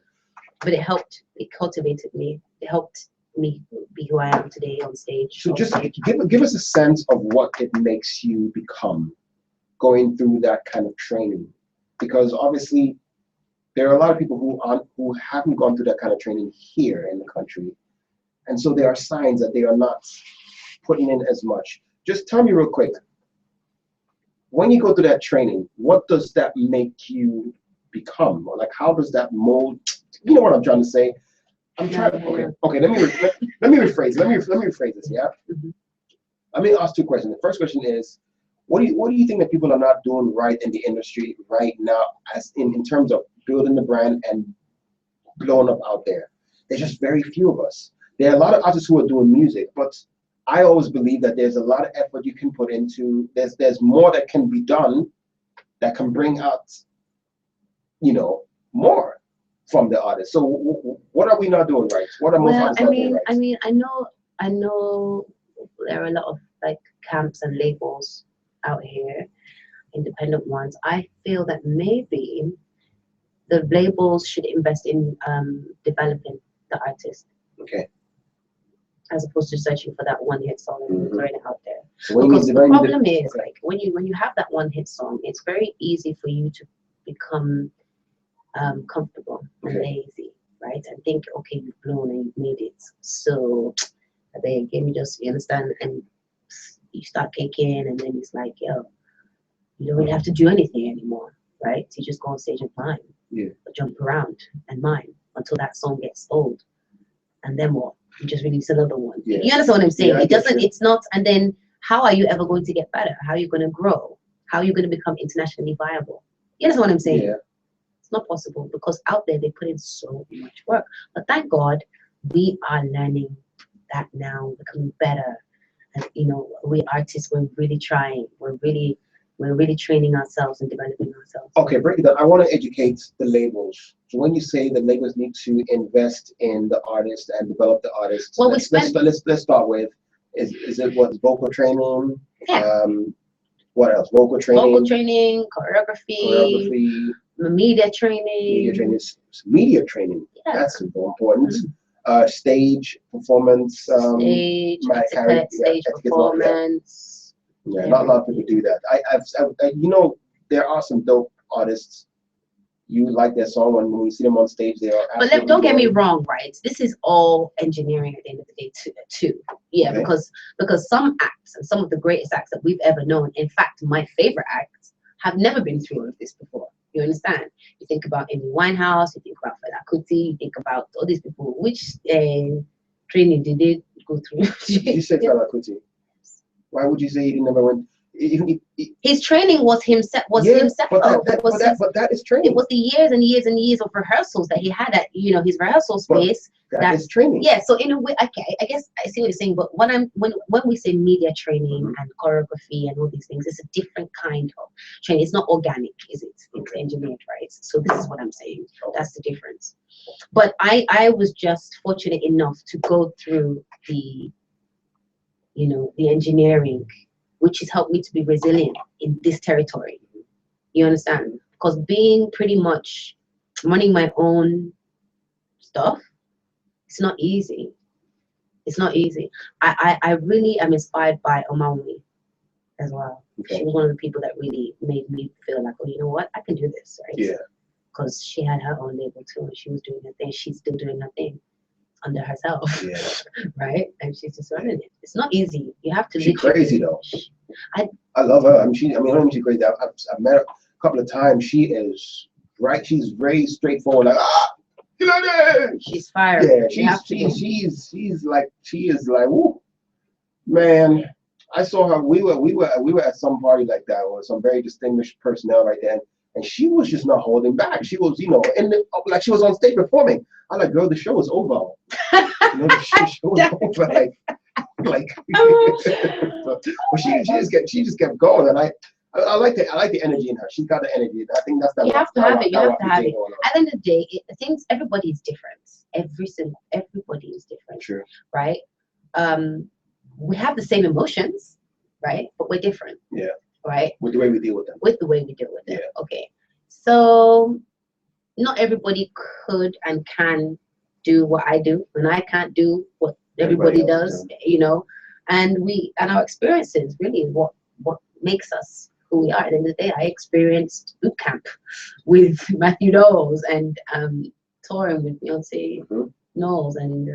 But it helped. It cultivated me. It helped me be who I am today on stage. So just give us a sense of what it makes you become going through that kind of training, because obviously there are a lot of people who haven't gone through that kind of training here in the country, and so there are signs that they are not putting in as much. Just tell me real quick, when you go through that training, what does that make you become, or like how does that mold? You know what I'm trying to say? Okay. Let me rephrase. Let me rephrase this. Yeah. Mm-hmm. Let me ask 2 questions. The first question is, what do you think that people are not doing right in the industry right now, as in terms of building the brand and blowing up out there? There's just very few of us. There are a lot of artists who are doing music, but I always believe that there's a lot of effort you can put into. There's more that can be done that can bring out, more from the artist. So what are we not doing right? What are most artists not doing right? I know there are a lot of like camps and labels out here, independent ones. I feel that maybe the labels should invest in developing the artist. Okay. As opposed to searching for that one hit song and throwing it out there. So because the problem is, like, when you have that one hit song, it's very easy for you to become comfortable and lazy, right? And think, okay, you've blown and you've made it. So they give me just, you understand, and you start kicking, and then it's like, yo, you don't really have to do anything anymore, right? You just go on stage and mime, or jump around and mime until that song gets old, and then what? You just release another one. You understand what I'm saying? It's not, and then how are you ever going to get better? How are you going to grow? How are you going to become internationally viable? You understand what I'm saying? Yeah. It's not possible, because out there they put in so much work. But thank God we are learning that now, becoming better. And we artists, we're really trying. We're really training ourselves and developing ourselves. Okay, break it down. I want to educate the labels. So when you say the labels need to invest in the artist and develop the artist, well, let's start with, is it what, vocal training? Yeah. What else? Vocal training, choreography, media training. Media training. Yeah. That's important. Mm-hmm. Stage performance. Stage performance. Yeah, not a lot of people do that. There are some dope artists, you like their song, and when you see them on stage, they are. But don't get me wrong, right? This is all engineering at the end of the day, too. Yeah, Okay. because some acts and some of the greatest acts that we've ever known, in fact, my favorite acts, have never been through all of this before. You understand? You think about Amy Winehouse, you think about Philanthropy, you think about all these people. Which training did they go through? You said Philanthropy. Why would you say he never went? His training was himself. But that is training. It was the years and years and years of rehearsals that he had at his rehearsal space. That is training. Yeah. So in a way, okay, I guess I see what you're saying. But when we say media training and choreography and all these things, it's a different kind of training. It's not organic, is it? It's engineered, right? So this is what I'm saying. That's the difference. But I was just fortunate enough to go through the engineering, which has helped me to be resilient in this territory. You understand? Because being pretty much running my own stuff, it's not easy. It's not easy. I really am inspired by Omawumi as well. Okay. She was one of the people that really made me feel like, oh, you know what? I can do this, right? Yeah. Because she had her own label too, and she was doing her thing. She's still doing her thing under herself. Yeah. Right? And she's just running it. It's not easy. You have to. She's crazy though. I love her. I mean, she's crazy. I've met her a couple of times. She is right. She's very straightforward. Like, she's fiery. Yeah, she is like, woo, man. I saw her. We were at some party like that, or some very distinguished personnel right there, and she was just not holding back. She was, like she was on stage performing. I'm like, girl, the show is over. The show was over. But she just kept going, and I like the energy in her. She's got the energy. I think that's that. You have to have it. You have to have it. At the end of the day, everybody is different. Everybody is different. True. Right? We have the same emotions, right? But we're different. Yeah. Right? With the way we deal with them. With the way we deal with them. Yeah. Okay. So not everybody could and can do what I do, and I can't do what everybody does. And our experiences really what makes us who we are. At the end of the day, I experienced boot camp with Matthew Knowles and touring with Beyonce Knowles and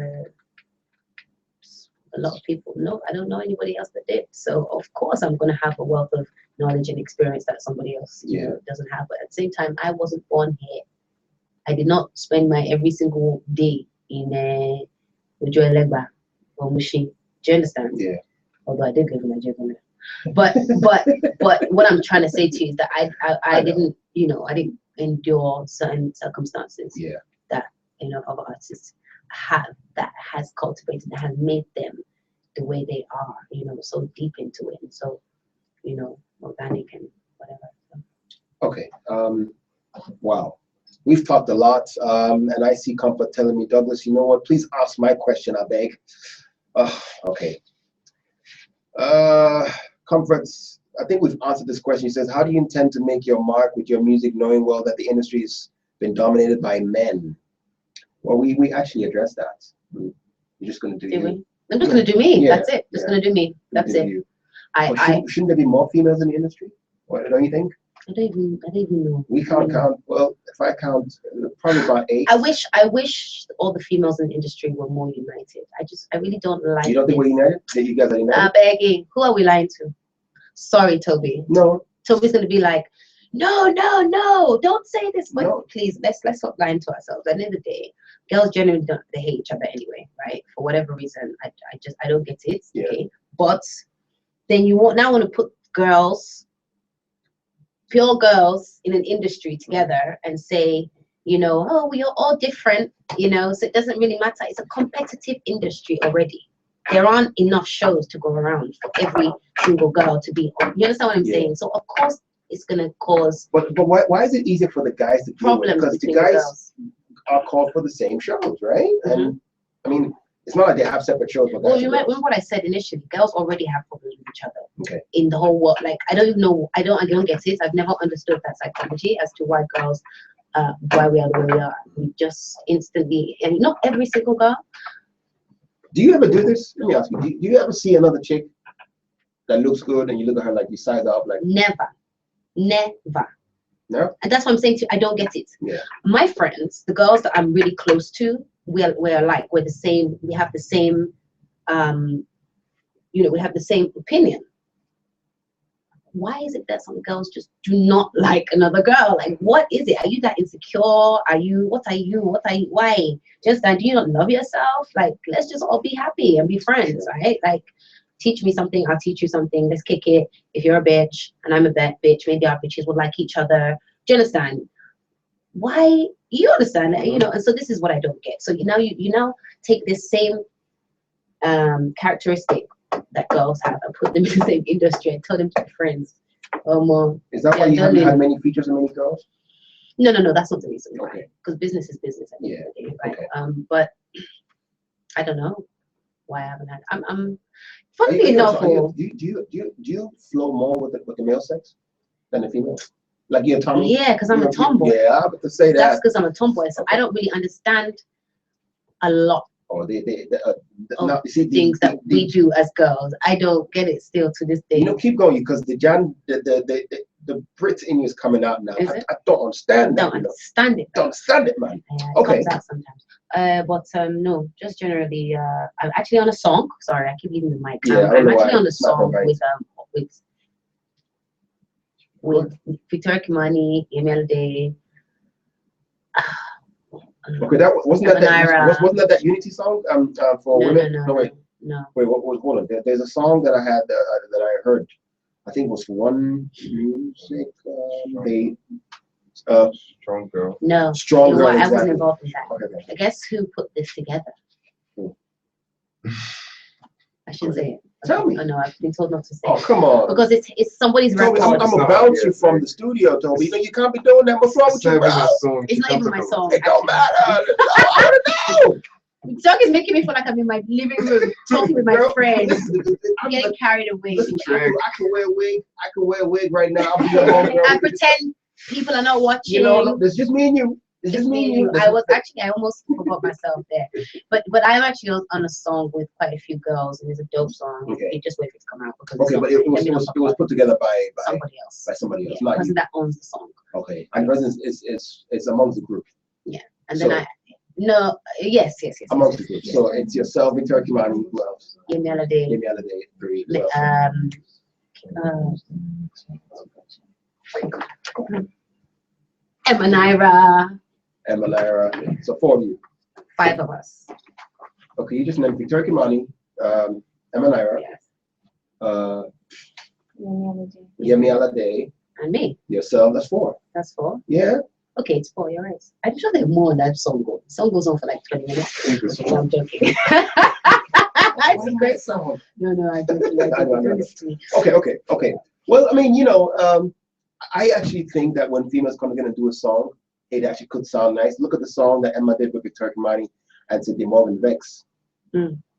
a lot of people. No, I don't know anybody else that did. So of course I'm going to have a wealth of knowledge and experience that somebody else doesn't have. But at the same time, I wasn't born here. I did not spend my every single day in Ujoelegba or Mushi. Do you understand? Yeah. Although I did live in Nigeria. But what I'm trying to say to you is that I didn't endure certain circumstances that other artists have, that has cultivated, that has made them the way they are, so deep into it and so organic and whatever. Okay. Wow. We've talked a lot, and I see Comfort telling me, Douglas, you know what? Please ask my question, I beg. Okay. Comfort, I think we've answered this question. He says, how do you intend to make your mark with your music, knowing well that the industry has been dominated by men? Well, we actually addressed that. You're just going to do you. I'm just going to do me. Yeah, that's it. Just going to do me. That's it. Shouldn't there be more females in the industry? What, don't you think? I don't even know. We can't count. Well, if I count, probably about 8. I wish all the females in the industry were more united. I really don't like. You don't think we're united? That you guys are united? Begging. Who are we lying to? Sorry, Toby. No. Toby's gonna be like, no, don't say this. But no. Please, let's stop lying to ourselves. At the end of the day, girls generally they hate each other anyway, right? For whatever reason, I don't get it. Yeah. Okay, but then you want to put girls, pure girls in an industry together and say, oh, we are all different, so it doesn't really matter. It's a competitive industry already. There aren't enough shows to go around for every single girl to be on. You understand what I'm saying? So of course it's gonna cause. But why is it easier for the guys to deal with it? Because the guys are called for the same shows, right? Mm-hmm. And I mean, it's not like they have separate shows. For guys. Well, you remember what I said initially. Girls already have problems with each other. Okay. In the whole world, like I don't know. I don't get it. I've never understood that psychology as to why girls, why we are the way we are. We just instantly, and not every single girl. Do you ever do this? Let me ask you. Do you ever see another chick that looks good and you look at her like you size her up like? Never. No. And that's what I'm saying to you, I don't get it. Yeah. My friends, the girls that I'm really close to, we're alike. We're the same. We have the same, we have the same opinion. Why is it that some girls just do not like another girl? Like, what is it? Are you that insecure? What are you? Why? Just that, do you not love yourself? Like, let's just all be happy and be friends, right? Like, teach me something, I'll teach you something. Let's kick it. If you're a bitch and I'm a bitch, maybe our bitches would like each other. Do you understand? Why? You understand? And so this is what I don't get. So you now take this same characteristic that girls have and put them in the same industry and tell them to be friends. Is that why you haven't had many features and many girls? No, that's not the reason why. Okay. Because business is business at the end of the day, right? Okay. But I don't know why I haven't had. I'm funnily enough. Do you flow more with the male sex than the female? Like you're a tomboy? Yeah, because I'm a tomboy. Yeah, I was about to say that. That's because I'm a tomboy, so I don't really understand a lot or things that we do as girls. I don't get it still to this day. Keep going, because the Brit in you is coming out now. I don't understand that. Don't understand it. Don't understand it, man. Yeah, it Okay. comes out sometimes. But no, just generally, I'm actually on a song. Sorry, I keep leaving the mic. Yeah, I'm actually on a song with Victor Kimani, Emil Day. Okay, that wasn't that Unity song for women? No. Wait, what was one of them? There's a song that I had that I heard. I think it was One Music. Strong Girl. No, Strong Girl. I Exactly. wasn't involved in that. Okay. I guess who put this together? I shouldn't say it. Tell me. Oh no, I've been told not to say. Oh, it. come on. Because it's somebody's Toby, record. I'm gonna bounce you from the studio, Toby. You can't be doing that. What's wrong with you, bro? It's not even my song. It don't matter. I want to know. Song is making me feel like I'm in my living room talking with my friends. I'm getting carried away. Listen, I can wear a wig. I can wear a wig right now. I'll be your homegirl. I pretend people are not watching. There's just me and you. It's just me and you. I almost forgot myself there. But I'm actually on a song with quite a few girls, and it's a dope song. Okay. You just wait for it to come out. Because Okay, but it was put together by somebody else. By somebody else. Yeah, the person that owns the song. Okay. And the person is amongst the group. Yeah. And then yes. Amongst the group. So it's yourself, Victor Kimani, who else? Yemi Alade. 3. Emma Naira. So 4 of you. 5 of us. Okay, you just named Victor Kimani, Emma Naira. Yes. Yemi Alade. And me. Yourself, that's 4. That's 4. Yeah. Okay, it's 4, you're right. I'm sure there's more on that song goes. The song goes on for like 20 minutes. No, I'm joking. It's a great song. No, I don't. Okay. Well, I mean, I actually think that when females come together and do a song, it actually could sound nice. Look at the song that Emma did with Victor Kimani and Sidney Morgan Vex.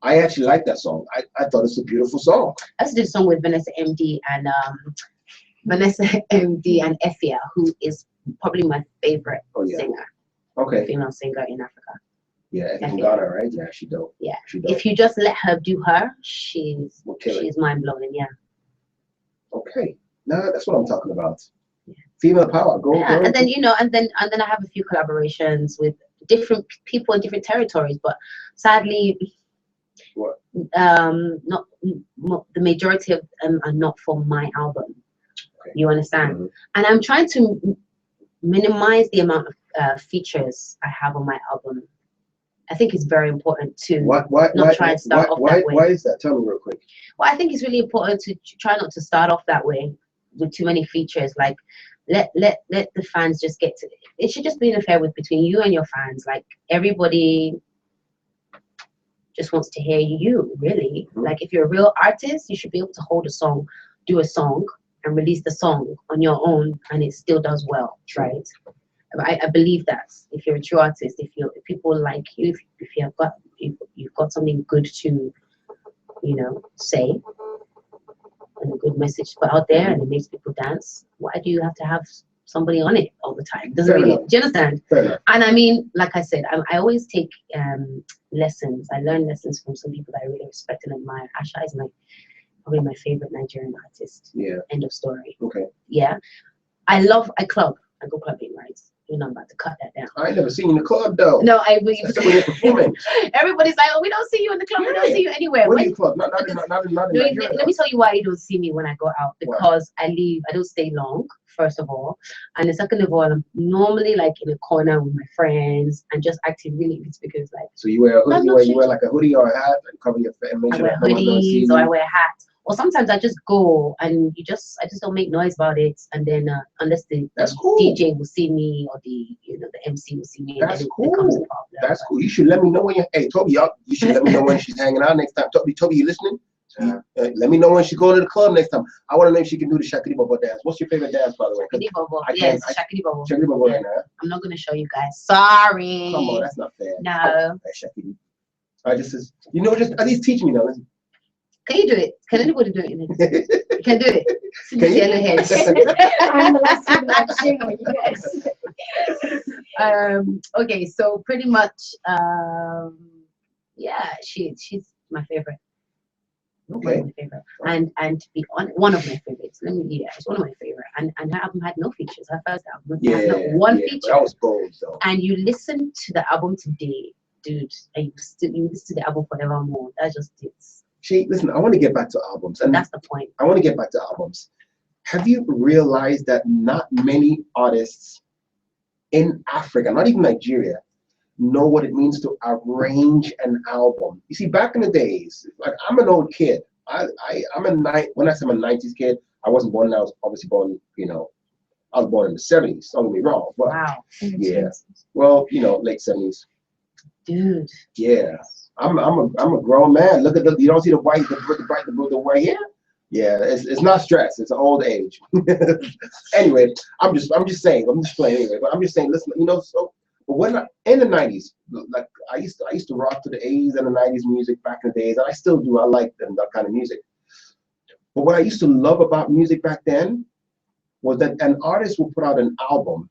I actually like that song. I thought it's a beautiful song. I also did a song with Vanessa MD and Effia, who is probably my favorite singer. Okay. Female singer in Africa. Yeah, Effia Ghana, right? Yeah, she dope. Yeah. She dope. If you just let her do her, she's mind blowing. Yeah. Okay. Now that's what I'm talking about. Yeah. Female power. Go. And then and then I have a few collaborations with different people in different territories, but sadly, not the majority of them are not for my album. Okay. You understand? Mm-hmm. And I'm trying to minimize the amount of features I have on my album. I think it's very important to try and start off that way. Why is that? Tell me real quick. Well, I think it's really important to try not to start off that way with too many features. Like, let the fans just get to it. Should just be an affair between you and your fans. Like, everybody just wants to hear you, really. Mm-hmm. Like, if you're a real artist, you should be able to hold a song, do a song, and release the song on your own, and it still does well, right? I believe that if you're a true artist, if people like you, if you've got something good to, say, and a good message to put out there, and it makes people dance, why do you have to have somebody on it all the time? Doesn't really. Do you understand? And I mean, like I said, I always take lessons. I learn lessons from some people that I really respect and admire. Asha is probably my favorite Nigerian artist. Yeah. End of story. Okay. Yeah. I club. I go clubbing, right? You know, I'm about to cut that down. I ain't never seen you in the club though. No, Except when you're performing. Everybody's like, oh, we don't see you in the club. We don't see you anywhere. Where do you club? Not in Nigeria. Let me tell you why you don't see me when I go out. Because I leave. I don't stay long. First of all, and the second of all, I'm normally like in a corner with my friends and just acting really because like. So you wear a hoodie, you wear like a hoodie or a hat and cover your face. I wear hoodies or I wear hats. Or sometimes I just go and I just don't make noise about it, and then unless the DJ will see me or the MC will see me, that's and then cool. It becomes a problem. That's cool. You should let me know when you Toby, you should let me know when she's hanging out next time. Toby, you listening? Let me know when she go to the club next time. I want to know if she can do the Shakiri Bobo dance. What's your favorite dance, by the way? Shakiri Bobo. Yes, Shakiri Bobo. Shakiri Bobo right now. I'm not gonna show you guys. Sorry. Come on, that's not fair. No. Shakiri. I just at least teach me now. Can you do it? Can anybody do it? You can do it. Can you? Yellow heads. I'm the last one watching you guys. Okay, so pretty much, yeah, she's my favorite. Okay. My favorite. And to be honest, one of my favorites. It's one of my favorite. And her album had no features. Her first album had not one feature. That was bold though. And you listen to the album today, dude, and you listen to the album forevermore. That's just it. Listen, I want to get back to albums. And that's the point. I want to get back to albums. Have you realized that not many artists in Africa, not even Nigeria, know what it means to arrange an album? You see, back in the days, like I'm an old kid. When I say I'm a 90s kid, I wasn't born. I was obviously born. I was born in the 70s. Don't get me wrong. But, wow. Yeah. Well, late 70s. Dude. Yeah. I'm a grown man. Look at you don't see the white here? Yeah, it's not stress, it's old age. Anyway, I'm just saying, I'm just playing anyway, but I'm just saying, listen, but when in the 90s, like I used to rock to the 80s and the 90s music back in the days, and I still do, I like that kind of music. But what I used to love about music back then was that an artist will put out an album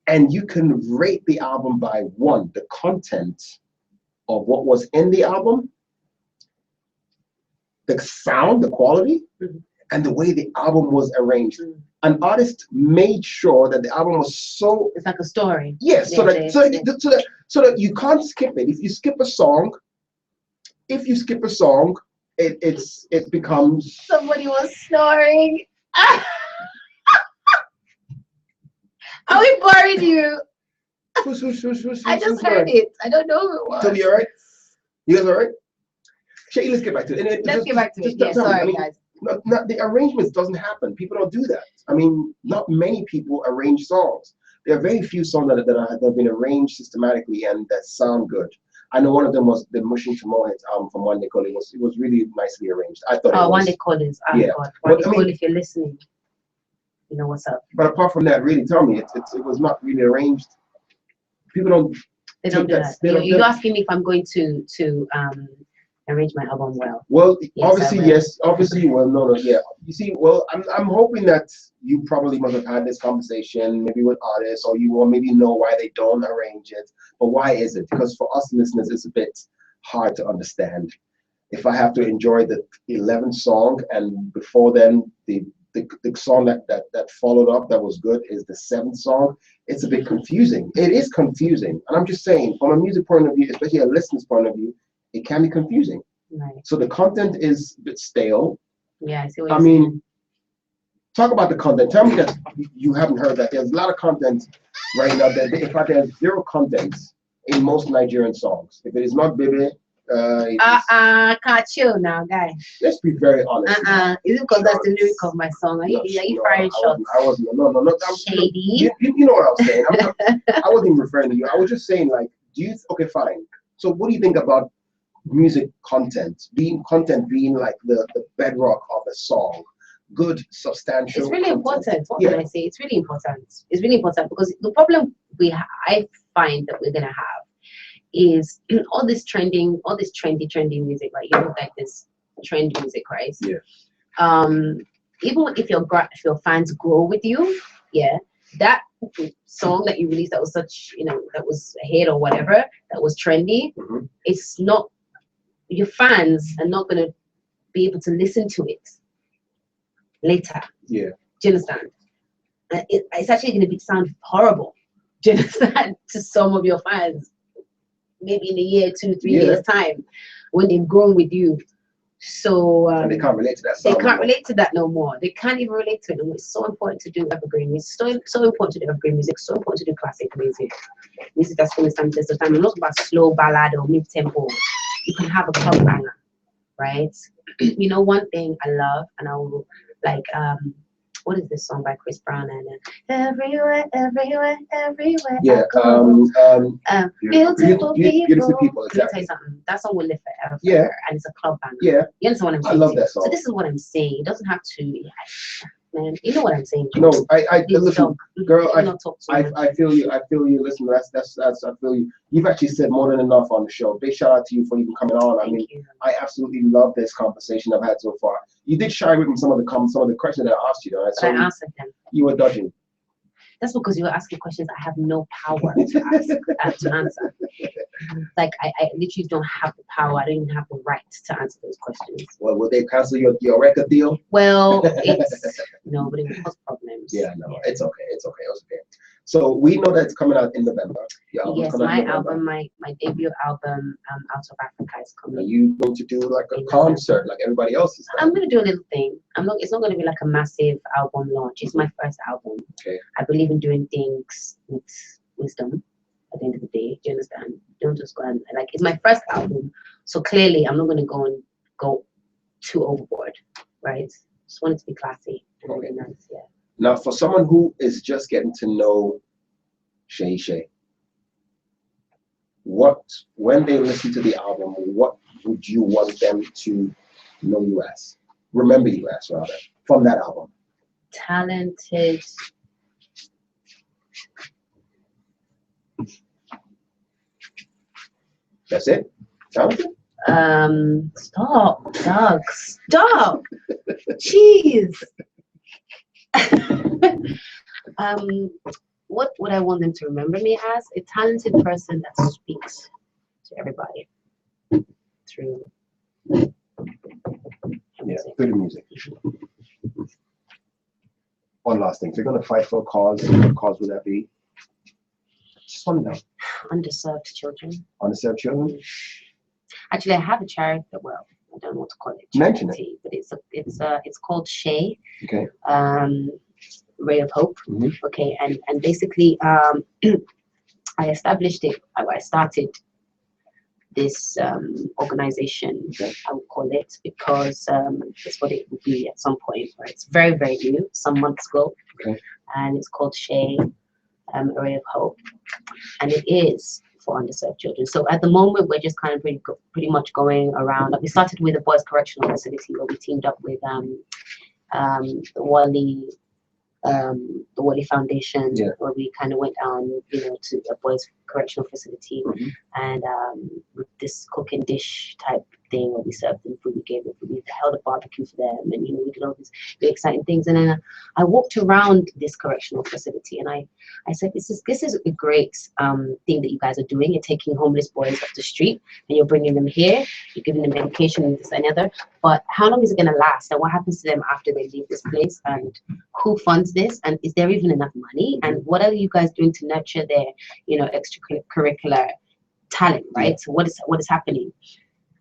and you can rate the album by one, the content of what was in the album, the sound, the quality, and the way the album was arranged. An artist made sure that the album was so. It's like a story. Yes, so that you can't skip it. If you skip a song, it becomes. Somebody was snoring. Are we boring you? I just heard it. I don't know who it was. Toby, you all right? You guys all right? Shay, let's get back to it. Let's get back to it. Yeah, sorry, guys. The arrangements doesn't happen. People don't do that. I mean, not many people arrange songs. There are very few songs that have been arranged systematically and that sound good. I know one of them was the Mushing to Mohit album from One Day Call. It was really nicely arranged. I thought it was. One Day Call is. Oh yeah. God. One Day Call, if you're listening, you know what's up. But apart from that, really, tell me, it was not really arranged. People don't. They don't do that. You're asking me if I'm going to arrange my album well. Well, yes, obviously, yes. Obviously, well, no, yeah. You see, well, I'm hoping that you probably must have had this conversation, maybe with artists, or you will maybe know why they don't arrange it. But why is it? Because for us listeners, it's a bit hard to understand. If I have to enjoy the 11th song, and before then the song that followed up that was good is the 7th song, it's a bit confusing. It is confusing, and I'm just saying, from a music point of view, especially a listener's point of view, it can be confusing. Right. So the content is a bit stale. Yeah, I see what I mean, talk about the content. Tell me that you haven't heard that. There's a lot of content right now. In fact, there's zero content in most Nigerian songs. If it is not Bebe, can't chill now, guy. Let's be very honest. Is it because that's the lyric of my song? Are you firing shots? I wasn't. No. Shady. You know what I was saying. I wasn't even referring to you. I was just saying, like, okay, fine. So what do you think about music content being like the bedrock of a song? Good, substantial. It's really content. important. What can I say? It's really important. It's really important because the problem I find that we're gonna have is all this trendy music. Like you look like this trend music, right? Yeah. Even if your fans grow with you, yeah, that song that you released that was such, that was a hit or whatever, that was trendy, it's not, your fans are not going to be able to listen to it later. Yeah. Do you understand? it's actually going to sound horrible, do you understand, to some of your fans, maybe in a year, 2, 3 years time, when they've grown with you. So and they can't relate to that. They can't relate to that no more. They can't even relate to it. And it's so important to do evergreen music. So important to do evergreen music. So important to do classic music. Music that's going to stand the test of time. I'm not about slow ballad or mid tempo. You can have a club banger, right? You know, one thing I love, and I will like what is this song by Chris Brown and everywhere, everywhere, everywhere. Yeah, beautiful people. Beautiful people, Let me tell exactly. you something. That song will live forever. Yeah. And it's a club banger. Yeah. You understand what I'm I saying? love that song. So this is what I'm saying. It doesn't have to, man. You know what I'm saying? No, I Please listen, don't. girl. Do not talk to me. I feel you. I feel you. Listen, that's. I feel you. You've actually said more than enough on the show. Big shout out to you for even coming on. I mean, Thank you. I absolutely love this conversation I've had so far. You did shy with some of the questions that I asked you, though. But I answered them. You were dodging. That's because you were asking questions I have no power to ask, to answer. Like I literally don't have the power. I don't even have the right to answer those questions. Well, will they cancel your record deal? Well, it's no, but it will cause problems. Yeah, no, it's okay. It's okay. It's okay. So we know that it's coming out in November. Yes, my album, my debut album, Out of Africa is coming. Are you going to do like a concert like everybody else is? I'm gonna do a little thing. It's not gonna be like a massive album launch. It's my first album. Okay. I believe in doing things with wisdom at the end of the day. Do you understand? Don't just go and like it's my first album. So clearly I'm not gonna go too overboard, right? Just want it to be classy and really nice, yeah. Now, for someone who is just getting to know Seyi Shay, when they listen to the album, what would you want them to know you as? Remember you as, rather, from that album? Talented. That's it? Talented? Stop, Doug. Stop. Jeez. What would I want them to remember me as? A talented person that speaks to everybody through music. Through the music. One last thing. If you're going to fight for a cause, what cause would that be? Just want to know. Underserved children. Underserved children? Actually, I have a charity. Well, I don't know what to call it. Mention it. But it's called Shay. Okay. Ray of Hope. Mm-hmm. Okay, and basically I established it. I started this organization, I would call it, because that's what it would be at some point. Right? It's very, very new, some months ago. Okay. And it's called Shay, Ray of Hope, and it is for underserved children. So at the moment, we're just kind of pretty much going around. Like we started with a boys' correctional facility where we teamed up with the Wally Foundation, where we kind of went down, to a boys' correctional facility, and with this cooking dish type thing where we served them food, we gave them food, we held a barbecue for them, and we did all these very exciting things. And then I walked around this correctional facility, and I said, this is a great thing that you guys are doing. You're taking homeless boys off the street, and you're bringing them here. You're giving them medication and this and other. But how long is it going to last? And what happens to them after they leave this place? And who funds this? And is there even enough money? And what are you guys doing to nurture their, extracurricular talent, right? So what is happening?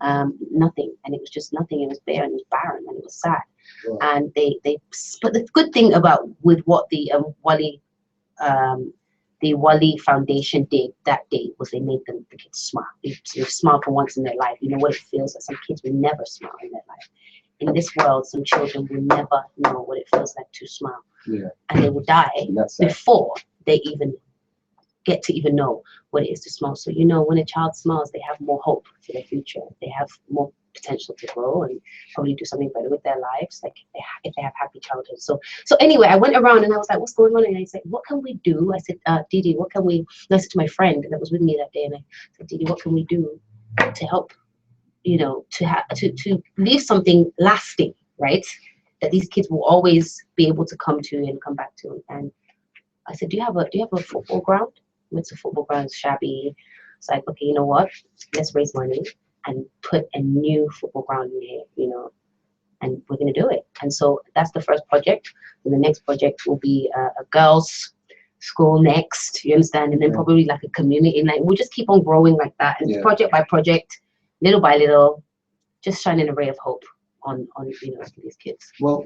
Nothing. And it was just nothing. It was bare and it was barren and it was sad. Wow. And but the good thing with what the Wally Foundation did that day was they made the kids smile. They smiled for once in their life. You know what it feels like? Some kids will never smile in their life. In this world, some children will never know what it feels like to smile. Yeah. And they will die before they even get to even know what it is to smile. So, when a child smiles, they have more hope for their future. They have more potential to grow and probably do something better with their lives, like if they have happy childhood. So anyway, I went around and I was like, what's going on? And I said, what can we do? I said, Didi, what can we, and I said to my friend that was with me that day, and I said, Didi, what can we do to help, to leave something lasting, right? That these kids will always be able to come to and come back to. And I said, do you have a football ground? It's a football ground, it's shabby. It's like, okay, you know what? Let's raise money and put a new football ground in here, and we're going to do it. And so that's the first project. And the next project will be a girls' school next, you understand? And then probably like a community. And like, we'll just keep on growing like that. And project by project, little by little, just shining a ray of hope on these kids. Well,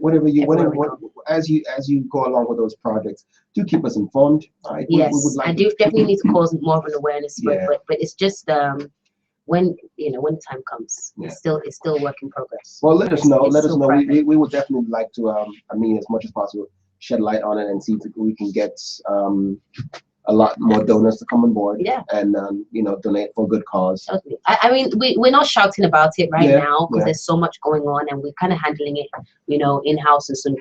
as you go along with those projects, do keep us informed. Right? Yes, we would like I do definitely need to cause more of an awareness, but it's just when the time comes, it's still a work in progress. Well, let us know. Let us know. Private. We would definitely like to, as much as possible, shed light on it and see if we can get a lot more donors to come on board. Yeah. And donate for a good cause. I mean, we're not shouting about it now because there's so much going on, and we're kind of handling it, in-house and some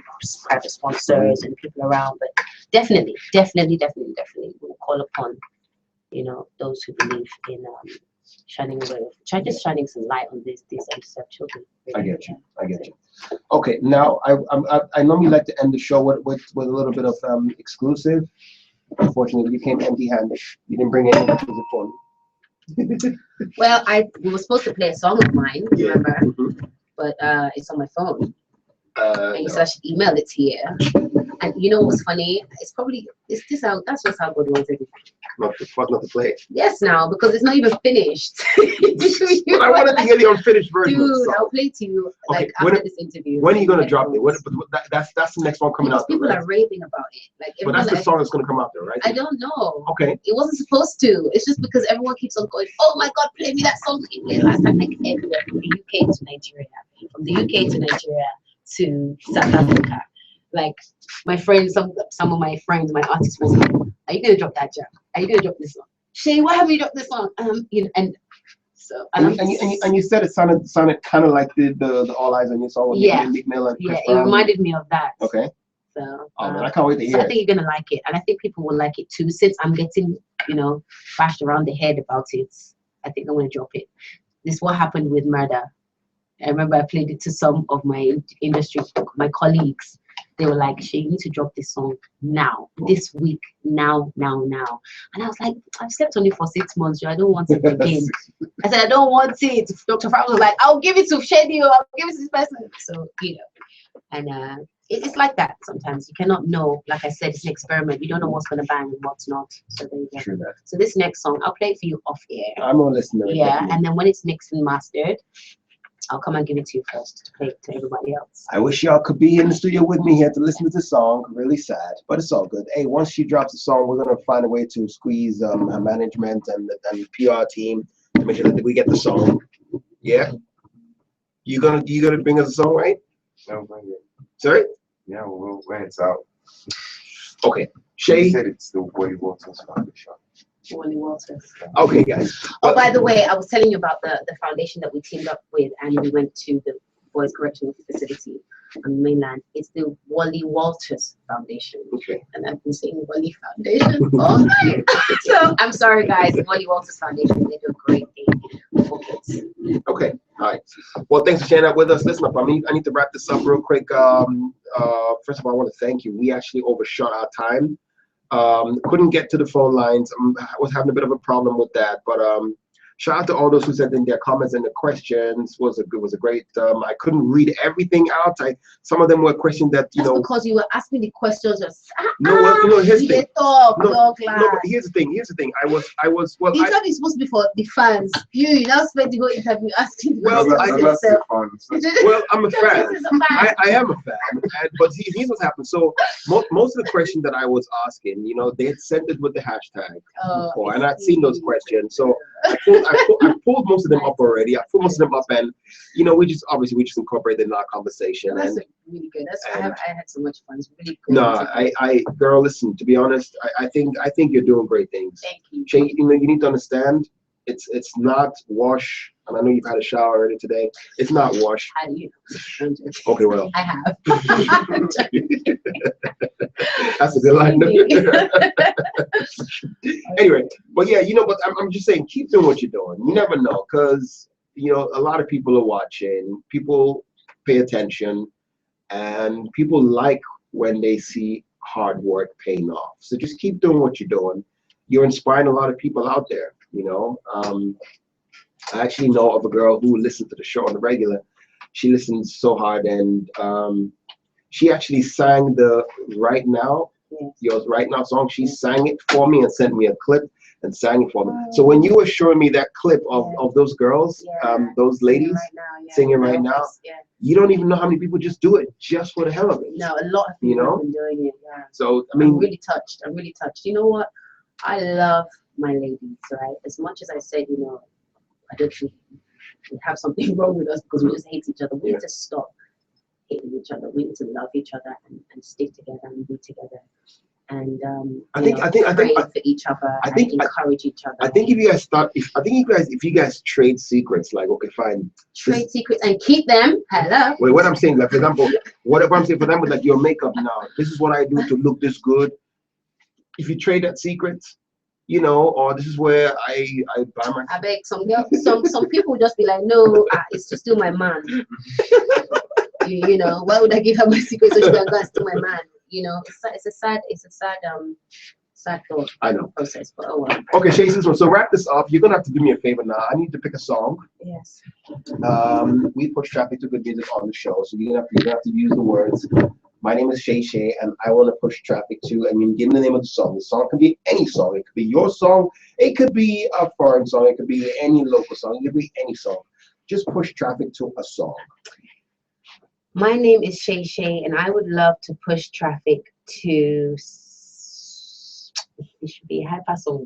private sponsors and people around. But definitely, we'll call upon, those who believe in shining shining some light on these unserved children. I get you. Okay, now I normally like to end the show with a little bit of exclusive. Unfortunately, you came empty-handed. You didn't bring any music for me. Well, we were supposed to play a song of mine, remember? But it's on my phone. And you said I should email it to you. And you know what's funny? That's just how God wants everything. Not to play it. Yes, now, because it's not even finished. But I wanted to hear the unfinished version. Dude, I'll play to you after this interview. When are you gonna drop it? That's the next one coming out. People are raving about it. But that's the song that's gonna come out there, right? I don't know. Okay. It wasn't supposed to. It's just because everyone keeps on going, oh my God, play me that song that you played last time. Like everywhere, from the UK to Nigeria, from the UK to Nigeria to South Africa. Like my friends, some of my friends, my artist friends, are you gonna drop that jam? Are you gonna drop this song? Shay, why have you dropped this song? And you said it sounded kind of like the All Eyes on You song with Meek Mill and Chris Brown. It reminded me of that. Okay. So man, I can't wait to hear it. I think you're gonna like it, and I think people will like it too. Since I'm getting bashed around the head about it, I think I'm gonna drop it. This is what happened with Murder. I remember I played it to some of my industry, my colleagues. They were like, Shay, you need to drop this song now, this week, now. And I was like, I've slept on it for 6 months, I don't want it again. I said, I don't want it. Dr. Farrell was like, I'll give it to Shady, I'll give it to this person. So, and it's like that sometimes. You cannot know. Like I said, it's an experiment. You don't know what's going to bang and what's not. So there you go. True that. So this next song, I'll play it for you off air. I'm going to listen to it. Yeah, definitely. And then when it's mixed and mastered, I'll come and give it to you first to play it to everybody else. I wish y'all could be in the studio with me here to listen to this song. Really sad, but it's all good. Hey, once she drops the song, we're gonna find a way to squeeze her management and the PR team to make sure that we get the song. Yeah. You gonna bring us a song, right? No, bring it. Sorry? Yeah, when it's out. Okay. Shay said it's the Wally Walters Foundation. Wally Walters. Okay, guys. Oh, by the way, I was telling you about the foundation that we teamed up with, and we went to the Boys Correctional Facility on the mainland. It's the Wally Walters Foundation. Okay. And I've been saying Wally Foundation all night. So I'm sorry, guys. The Wally Walters Foundation, they do a great thing for kids. Okay. All right. Well, thanks for sharing that with us. Listen up. I need to wrap this up real quick. First of all, I want to thank you. We actually overshot our time. Couldn't get to the phone lines. I was having a bit of a problem with that, but shout out to all those who sent in their comments and the questions. Was a great. I couldn't read everything out. Some of them were questions that That's because you were asking the questions. Here's the thing. But here's the thing. I was. Well, the interview is supposed to be for the fans. You're not supposed to go interview asking. Well, I'm a fan. I am a fan. But here's what happened. So most of the questions that I was asking, they had sent it with the hashtag before, and I'd seen those questions. So I pulled most of them up already. I put most of them up, and we just incorporated in our conversation. Well, that's really good. I had so much fun. It's really good. No, girl, listen. To be honest, I think you're doing great things. Thank you. Shay, you need to understand. It's not wash. And I know you've had a shower already today. It's not wash. How do you? Okay, well. I have. That's a good line. Anyway, but yeah, but I'm just saying, keep doing what you're doing. You never know, because a lot of people are watching. People pay attention, and people like when they see hard work paying off. So just keep doing what you're doing. You're inspiring a lot of people out there. I actually know of a girl who listens to the show on the regular. She listens so hard, and she actually sang the Right Now, your Right Now song. She sang it for me and sent me a clip and sang it for me. So when you were showing me that clip of those girls, those ladies singing right now, you don't even know how many people just do it just for the hell of it. No, a lot of people have been doing it. Yeah. So I mean, I'm really touched. I'm really touched. You know what? I love my ladies, right? As much as I said, you know, I don't think we have something wrong with us because we just hate each other. We need to stop hating each other. We need to love each other and stick together and be together. And I think pray for each other. I think encourage each other. I think if you guys start, if you guys trade secrets, like okay, fine, trade secrets and keep them. Hello. Wait, what I'm saying, like for example, whatever I'm saying for them with like your makeup now. This is what I do to look this good. If you trade that secret, you know, or this is where I buy my. I beg some people will just be like, no, it's to steal my man. You know, why would I give her my secret so she can go and steal my man? You know, it's a sad thought. I know. Process, but oh well. Okay, Shay, so wrap this up. You're gonna have to do me a favor now. I need to pick a song. Yes. We push traffic to good music on the show, so you're gonna have to use the words. My name is Seyi Shay, and I want to push traffic to, and you give me the name of the song. The song can be any song. It could be your song. It could be a foreign song. It could be any local song. It could be any song. Just push traffic to a song. My name is Seyi Shay, and I would love to push traffic to. It should be a hyper song.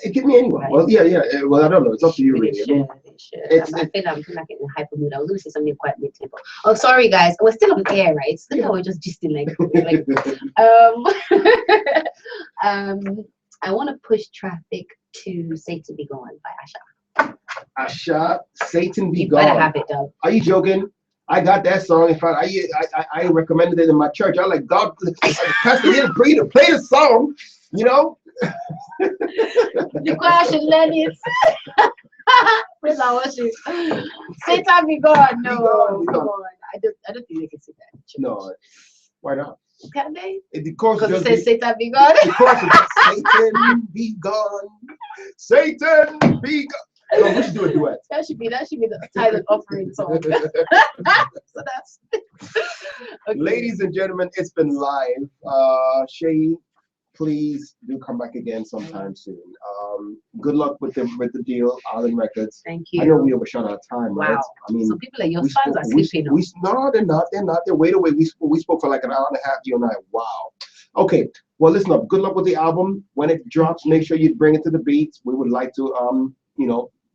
It could be anyone. Right. Well, yeah. Well, I don't know. It's up to you, really. I feel like I'm like in a hyper mood. I was going to say something quite mid-tempo. Oh, sorry, guys. We're still on air, right? Still, yeah. We're just gisting like. I want to push traffic to "Satan Be Gone" by Asha. Asha, Satan Be You Gone. better have it, Doug. Are you joking? I got that song. In fact, I recommended it in my church. I like God, Pastor didn't agree to play the song. You know. The choir should learn it. Praise our worship. Satan Be Gone. No, come on. I don't think they can sing that. No, why not? Can they? Because it says Satan Be Gone. Satan be gone. Satan be gone. No, we should do a duet. That should be the title offering song. So that's okay. Ladies and gentlemen, it's been live. Shay, please do come back again sometime soon. Good luck with the deal, Island Records. Thank you. I know we overshot our time, right? Wow. I mean, so people like your fans are sleeping. No, they're not. They're wait away. We spoke for like an hour and a half, you and I. Wow. Okay. Well, listen up. Good luck with the album. When it drops, make sure you bring it to the beats. We would like to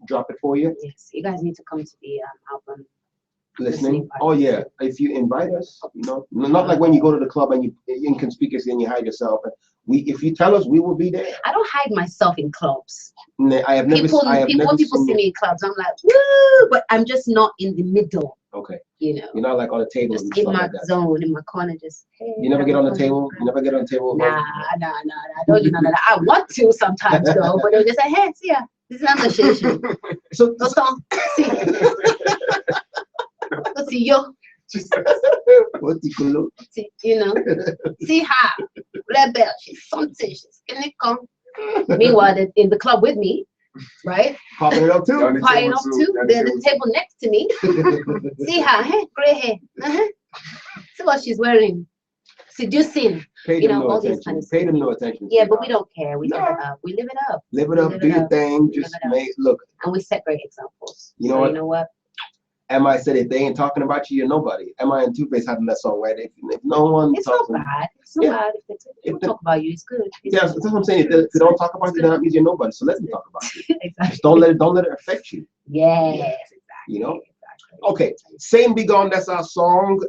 drop it for you. Yes, you guys need to come to the album. Listening. Oh yeah, if you invite us, not like when you go to the club and you inconspicuously and you hide yourself. If you tell us, we will be there. I don't hide myself in clubs. I have never. People see me in clubs. I'm like, woo, but I'm just not in the middle. Okay. You know. You're not like on the table. Just in my zone, in my corner, just. Hey, you never get on the table. You never get on the table. Nah. I don't do none of that. I want to sometimes though, but they'll just say, hey, see ya. This is association. So see yo. See, see her rebel. She's something. She's gonna come. Meanwhile, in the club with me, right? Popping it up too. Popping up too. They're at the table next to me. See her, hey, gray hair. See what she's wearing. Seducing. All these kind of stuff. Pay them no attention. Yeah, but we don't care. We live it up. We live it up. Live it up. Do your thing. Just look. And we set great examples. You know what? MI said if they ain't talking about you, you're nobody. MI and Two-Face having that song, right? If no one it's not bad. It's not bad. If they talk about you, it's good. That's what I'm saying. If they don't talk about you, then that means you're nobody. So let them talk about you. Exactly. Just don't let it affect you. Yes, exactly. Exactly. Okay. Satan Be Gone, that's our song.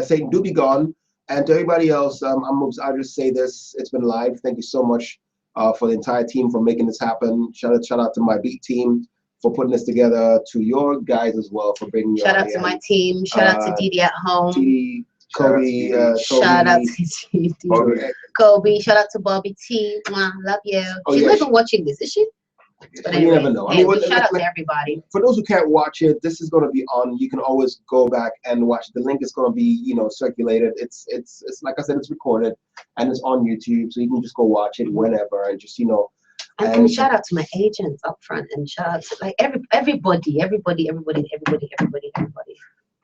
Satan Do Be Gone. And to everybody else, I'll just say this. It's been live. Thank you so much for the entire team for making this happen. Shout out to my beat team for putting this together, to your guys as well for bringing your shout out to my team. Shout out to Didi at home. Didi, Kobe. Shout out to Didi. Kobe. Shout out to Bobby T. Mwah, love you. She's not even watching this, is she? But anyway, you never know. Shout out to everybody. For those who can't watch it, this is going to be on. You can always go back and watch. The link is going to be, circulated. It's like I said, it's recorded and it's on YouTube, so you can just go watch it whenever and just, And shout out to my agents up front, and shout out to like everybody.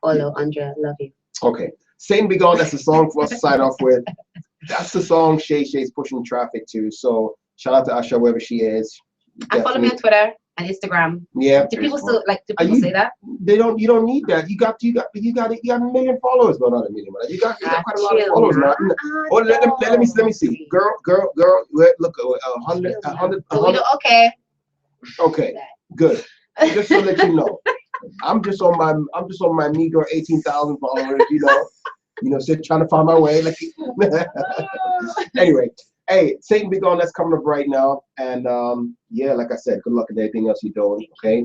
Olo, Andrea, love you. Okay. Satan Be Gone, that's the song for us to sign off with. That's the song Shay's pushing traffic to. So shout out to Asha wherever she is. And follow me on Twitter and Instagram. Yeah. Do people still say that? They don't. You don't need that. You got a million followers, but not a million. But you got quite a lot of followers now. Oh, let me see. Girl. Look, 100. Okay. Okay. Good. Just so that you know, I'm just on my meager 18,000 followers. Still trying to find my way. Like, anyway. Hey, Satan Be Gone, that's coming up right now. And yeah, like I said, good luck with everything else you're doing, okay?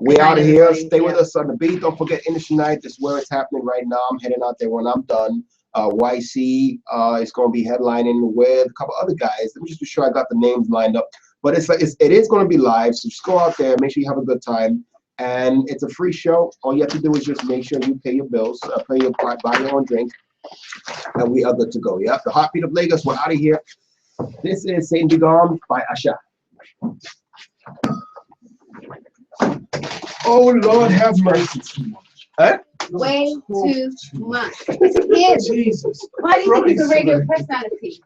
We out of here. Stay with us on the beat. Don't forget, Industry Night is where it's happening right now. I'm heading out there when I'm done. YC is going to be headlining with a couple other guys. Let me just be sure I got the names lined up. But it is going to be live, so just go out there, make sure you have a good time. And it's a free show. All you have to do is just make sure you pay your bills, buy your own drink. And we are good to go. Yeah, the Heartbeat of Lagos. We're out of here. This is Satan Be Gone by Asha. Oh Lord, have mercy. Huh? Way too much. It's him. Jesus. Why do you think he's a radio personality?